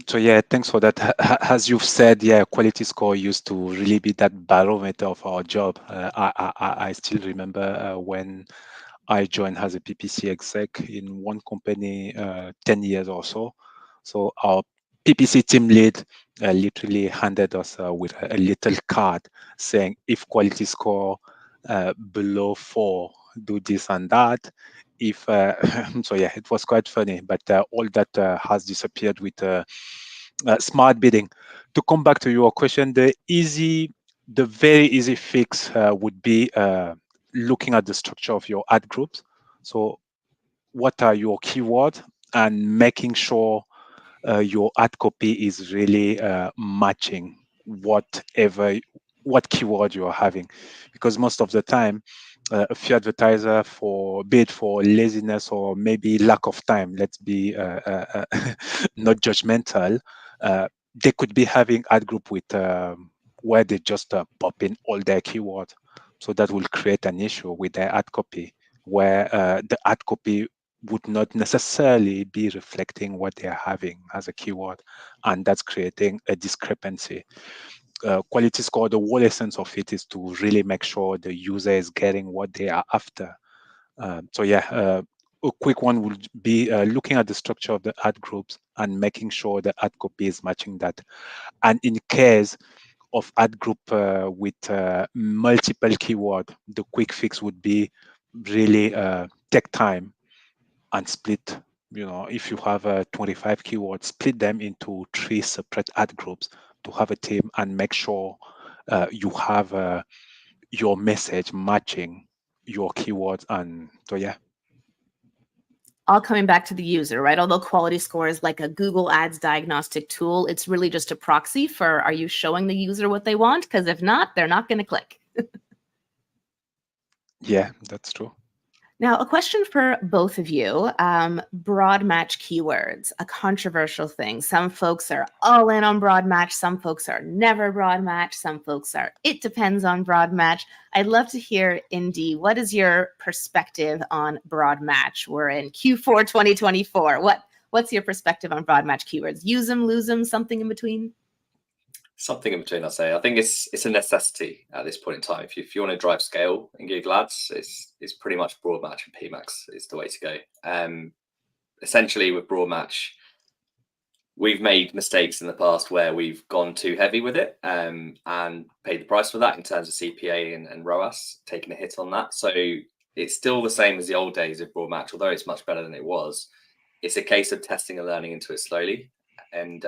So yeah, thanks for that. As you've said, yeah, quality score used to really be that barometer of our job. I still remember when I joined as a PPC exec in one company 10 years or so. So our PPC team lead literally handed us with a little card saying, if quality score below 4, do this and that. If so, yeah, it was quite funny, but all that has disappeared with smart bidding. To come back to your question, the very easy fix would be looking at the structure of your ad groups. So what are your keywords and making sure your ad copy is really matching what keyword you're having, because most of the time a few advertisers, for bid for laziness or maybe lack of time, let's be not judgmental, they could be having ad group with where they just pop in all their keywords. So that will create an issue with their ad copy, where the ad copy would not necessarily be reflecting what they're having as a keyword, and that's creating a discrepancy. Quality score, the whole essence of it is to really make sure the user is getting what they are after. A quick one would be looking at the structure of the ad groups and making sure the ad copy is matching that. And in case of ad group with multiple keyword, the quick fix would be really take time and split. If you have 25 keywords, split them into 3 separate ad groups to have a team and make sure you have your message matching your keywords. And so, yeah. All coming back to the user, right? Although quality score is like a Google Ads diagnostic tool, it's really just a proxy for, are you showing the user what they want? Because if not, they're not going to click. Yeah, that's true. Now, a question for both of you. Broad match keywords, a controversial thing. Some folks are all in on broad match. Some folks are never broad match. Some folks are, it depends on broad match. I'd love to hear, Indy, what is your perspective on broad match? We're in Q4 2024. What's your perspective on broad match keywords? Use them, lose them, something in between? Something in between, I'd say. I think it's a necessity at this point in time. If you want to drive scale in Google Ads, it's pretty much broad match and PMax is the way to go. Essentially, with broad match, we've made mistakes in the past where we've gone too heavy with it and paid the price for that in terms of CPA and ROAS, taking a hit on that. So it's still the same as the old days of broad match, although it's much better than it was. It's a case of testing and learning into it slowly. And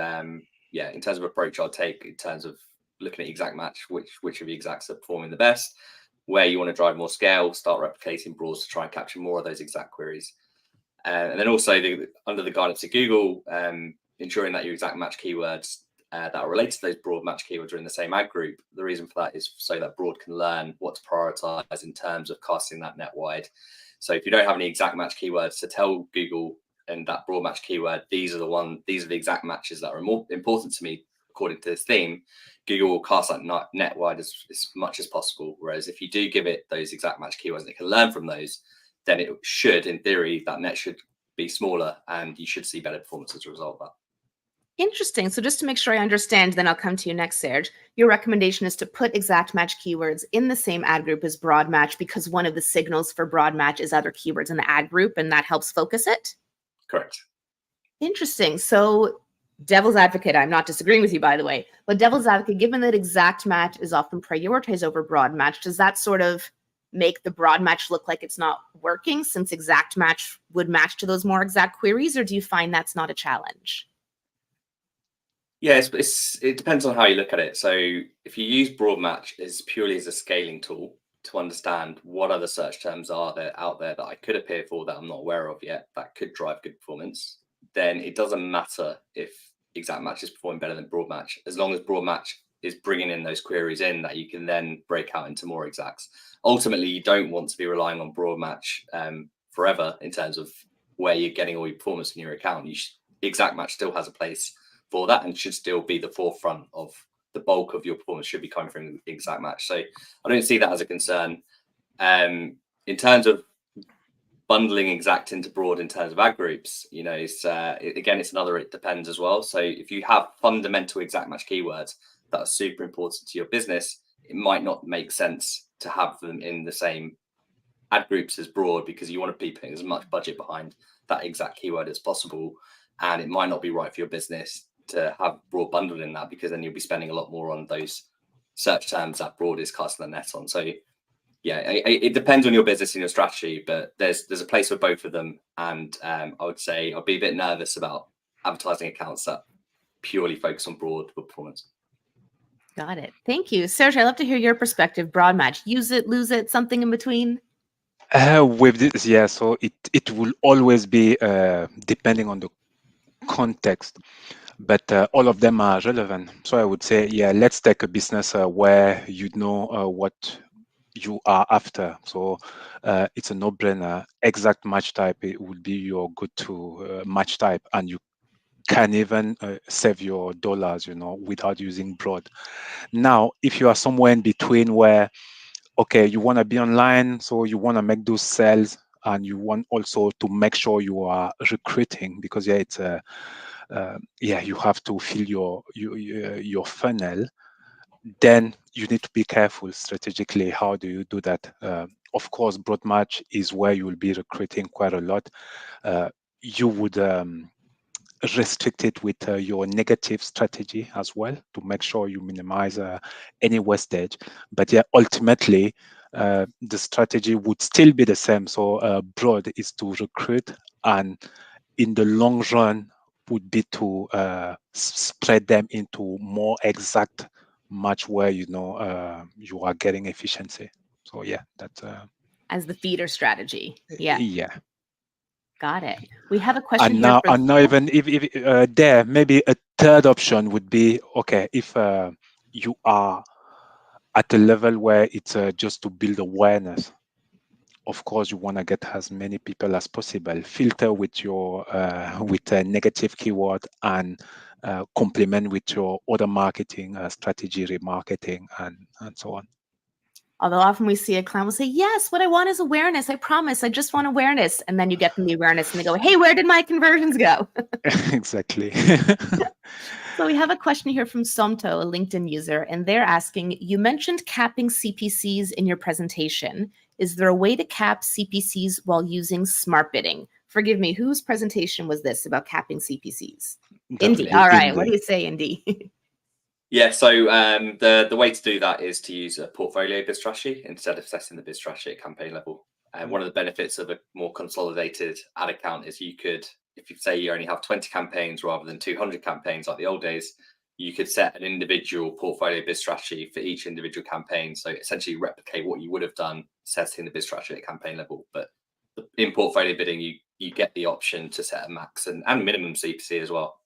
in terms of approach I'll take in terms of looking at exact match, which of the exacts are performing the best, where you want to drive more scale, start replicating broads to try and capture more of those exact queries. And then also under the guidance of Google, ensuring that your exact match keywords that are related to those broad match keywords are in the same ad group. The reason for that is so that broad can learn what to prioritize in terms of casting that net wide. So if you don't have any exact match keywords to tell Google and that broad match keyword, these are the exact matches that are more important to me according to this theme, Google will cast that net wide as much as possible. Whereas if you do give it those exact match keywords and it can learn from those, then it should, in theory, that net should be smaller and you should see better performance as a result of that. Interesting. So just to make sure I understand, then I'll come to you next, Serge. Your recommendation is to put exact match keywords in the same ad group as broad match because one of the signals for broad match is other keywords in the ad group and that helps focus it? Correct. Interesting. So devil's advocate, I'm not disagreeing with you, by the way, but devil's advocate, given that exact match is often prioritized over broad match, does that sort of make the broad match look like it's not working since exact match would match to those more exact queries, or do you find that's not a challenge? Yeah, it depends on how you look at it. So if you use broad match as purely as a scaling tool to understand what other search terms are there out there that I could appear for that I'm not aware of yet that could drive good performance, then it doesn't matter if exact match is performing better than broad match, as long as broad match is bringing in those queries in that you can then break out into more exacts. Ultimately, you don't want to be relying on broad match forever in terms of where you're getting all your performance in your account. Exact match still has a place for that and should still be the forefront of the bulk of your performance should be coming from exact match. So I don't see that as a concern. In terms of bundling exact into broad in terms of ad groups, it's another it depends as well. So if you have fundamental exact match keywords that are super important to your business, it might not make sense to have them in the same ad groups as broad because you want to be putting as much budget behind that exact keyword as possible. And it might not be right for your business to have broad bundled in that because then you'll be spending a lot more on those search terms that broad is casting the net on. So yeah, it depends on your business and your strategy, but there's a place for both of them. And I would say I'd be a bit nervous about advertising accounts that purely focus on broad performance. Got it. Thank you. Serge, I'd love to hear your perspective. Broad match, use it, lose it, something in between? With this, yeah, so it will always be depending on the context, but all of them are relevant. So I would say, yeah, let's take a business where you know what you are after. So it's a no-brainer. Exact match type, it would be your go-to match type, and you can even save your dollars, without using broad. Now, if you are somewhere in between where, okay, you want to be online, so you want to make those sales, and you want also to make sure you are recruiting, because it's you have to fill your funnel. Then you need to be careful strategically. How do you do that? Of course, broad match is where you will be recruiting quite a lot. You would restrict it with your negative strategy as well, to make sure you minimize any wastage. But yeah, ultimately, the strategy would still be the same. So broad is to recruit, and in the long run would be to spread them into more exact match where you are getting efficiency. So yeah, that's as the feeder strategy. Yeah. Got it. We have a question and here. now even if there, maybe a third option would be, okay, if you are at a level where it's just to build awareness. Of course, you want to get as many people as possible. Filter with your with a negative keyword, and complement with your other marketing strategy, remarketing, and so on. Although often we see a client will say, yes, what I want is awareness. I promise, I just want awareness. And then you get them the awareness and they go, hey, where did my conversions go? Exactly. So we have a question here from Somto, a LinkedIn user, and they're asking, you mentioned capping CPCs in your presentation. Is there a way to cap CPCs while using smart bidding? Forgive me, whose presentation was this about capping CPCs? Indy. All right. Indy. What do you say, Indy? Yeah, so the way to do that is to use a portfolio bid strategy instead of setting the bid strategy at campaign level. And one of the benefits of a more consolidated ad account is you could, if you say you only have 20 campaigns rather than 200 campaigns like the old days, you could set an individual portfolio bid strategy for each individual campaign. So essentially replicate what you would have done setting the bid strategy at campaign level. But in portfolio bidding, you get the option to set a max and minimum CPC as well.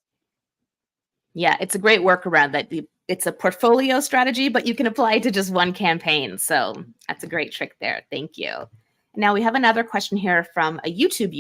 Yeah, it's a great workaround that it's a portfolio strategy, but you can apply it to just one campaign. So that's a great trick there. Thank you. Now we have another question here from a YouTube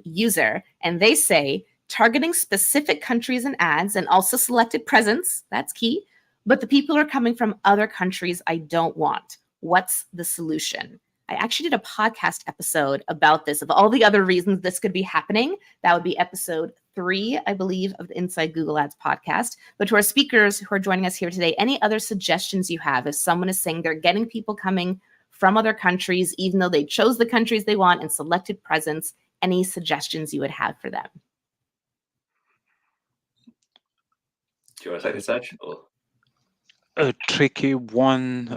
user, and they say, targeting specific countries and ads and also selected presence, that's key, but the people are coming from other countries I don't want. What's the solution? I actually did a podcast episode about this, of all the other reasons this could be happening. That would be episode 3, I believe, of the Inside Google Ads podcast. But to our speakers who are joining us here today, any other suggestions you have? If someone is saying they're getting people coming from other countries, even though they chose the countries they want and selected presence, any suggestions you would have for them? Do you want to take the Serge? Or? A tricky one.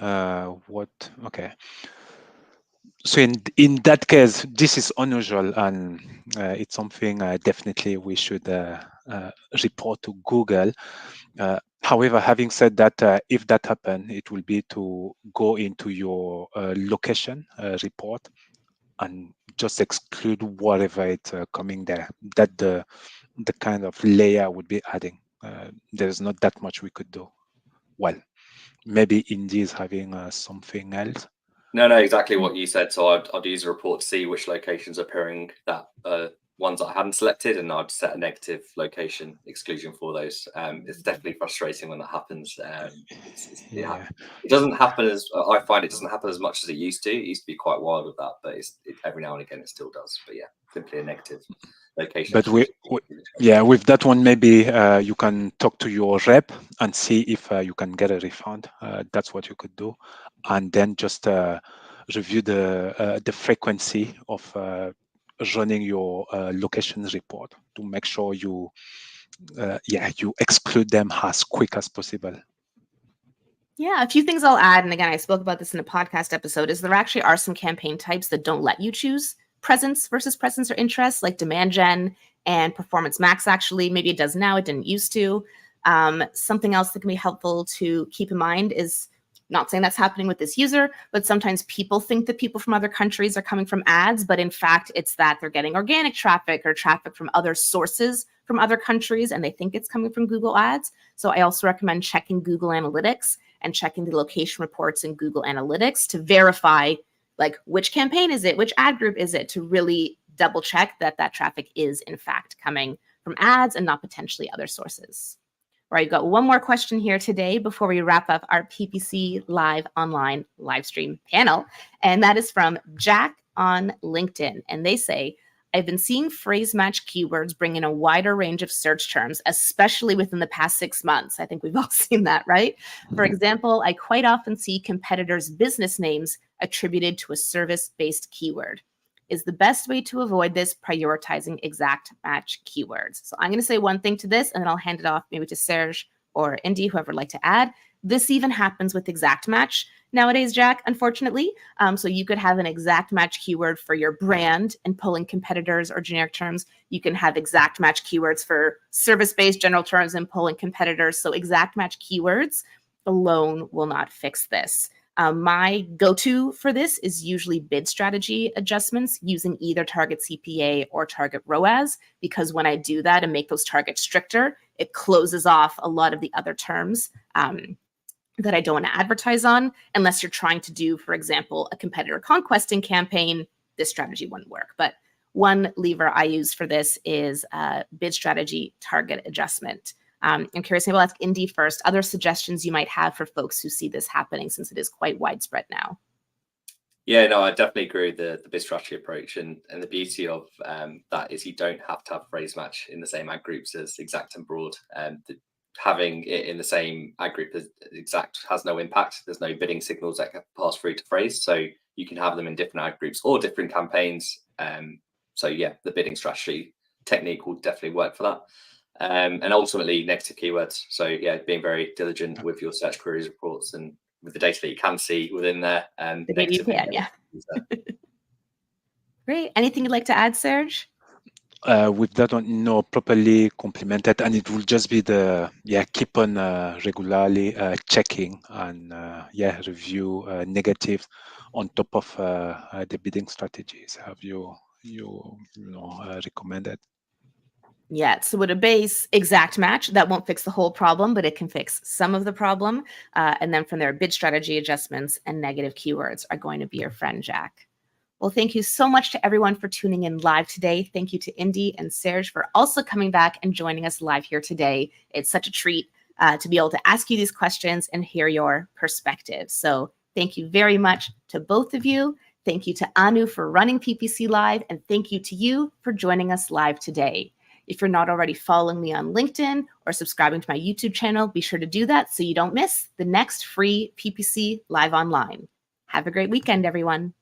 Okay. So in that case, this is unusual, and it's something definitely we should report to Google. However, having said that, if that happens, it will be to go into your location report and just exclude whatever it's coming there. That the kind of layer would be adding. There's not that much we could do. Well, maybe Indy is having something else. No, exactly what you said. So I'd use a report to see which locations are appearing, that ones that I hadn't selected, and I'd set a negative location exclusion for those. It's definitely frustrating when that happens. It doesn't happen I find it doesn't happen as much as it used to. It used to be quite wild with that, but every now and again it still does. But yeah, simply a negative location. But with that one, maybe you can talk to your rep and see if you can get a refund. That's what you could do, and then just review the frequency of running your location report to make sure you exclude them as quick as possible. Yeah, a few things I'll add, and again, I spoke about this in a podcast episode, is there actually are some campaign types that don't let you choose presence versus presence or interest, like demand gen and performance max. Actually, maybe it does now, it didn't used to. Something else that can be helpful to keep in mind is Not saying that's happening with this user, but sometimes people think that people from other countries are coming from ads, but in fact, it's that they're getting organic traffic or traffic from other sources from other countries, and they think it's coming from Google Ads. So I also recommend checking Google Analytics and checking the location reports in Google Analytics to verify like which campaign is it, which ad group is it, to really double check that that traffic is in fact coming from ads and not potentially other sources. All right, we've got one more question here today before we wrap up our PPC Live Online live stream panel. And that is from Jack on LinkedIn. And they say, I've been seeing phrase match keywords bring in a wider range of search terms, especially within the past 6 months. I think we've all seen that, right? For example, I quite often see competitors' business names attributed to a service-based keyword. Is the best way to avoid this prioritizing exact match keywords? So I'm going to say one thing to this, and then I'll hand it off maybe to Serge or Indy, whoever would like to add. This even happens with exact match nowadays, Jack, unfortunately. So you could have an exact match keyword for your brand and pulling competitors or generic terms. You can have exact match keywords for service-based general terms and pulling competitors. So exact match keywords alone will not fix this. My go-to for this is usually bid strategy adjustments using either target CPA or target ROAS, because when I do that and make those targets stricter, it closes off a lot of the other terms that I don't want to advertise on, unless you're trying to do, for example, a competitor conquesting campaign. This strategy wouldn't work. But one lever I use for this is bid strategy target adjustment. I'm curious, maybe I'll ask Indy first, other suggestions you might have for folks who see this happening, since it is quite widespread now. Yeah, no, I definitely agree with the bid strategy approach, and the beauty of that is you don't have to have phrase match in the same ad groups as exact and broad. Having it in the same ad group as exact has no impact. There's no bidding signals that can pass through to phrase, so you can have them in different ad groups or different campaigns. So yeah, the bidding strategy technique will definitely work for that. And ultimately negative keywords. So yeah, being very diligent with your search queries reports and with the data that you can see within there. The data you can, yeah. Great. Anything you'd like to add, Serge? With that one, no, properly complemented, and it will just be the keep on regularly checking and review negatives on top of the bidding strategies. Have you recommended? Yeah, so with a base exact match, that won't fix the whole problem, but it can fix some of the problem. And then from there, bid strategy adjustments and negative keywords are going to be your friend, Jack. Well, thank you so much to everyone for tuning in live today. Thank you to Indy and Serge for also coming back and joining us live here today. It's such a treat to be able to ask you these questions and hear your perspectives. So thank you very much to both of you. Thank you to Anu for running PPC Live, and thank you to you for joining us live today. If you're not already following me on LinkedIn or subscribing to my YouTube channel, be sure to do that so you don't miss the next free PPC Live Online. Have a great weekend, everyone.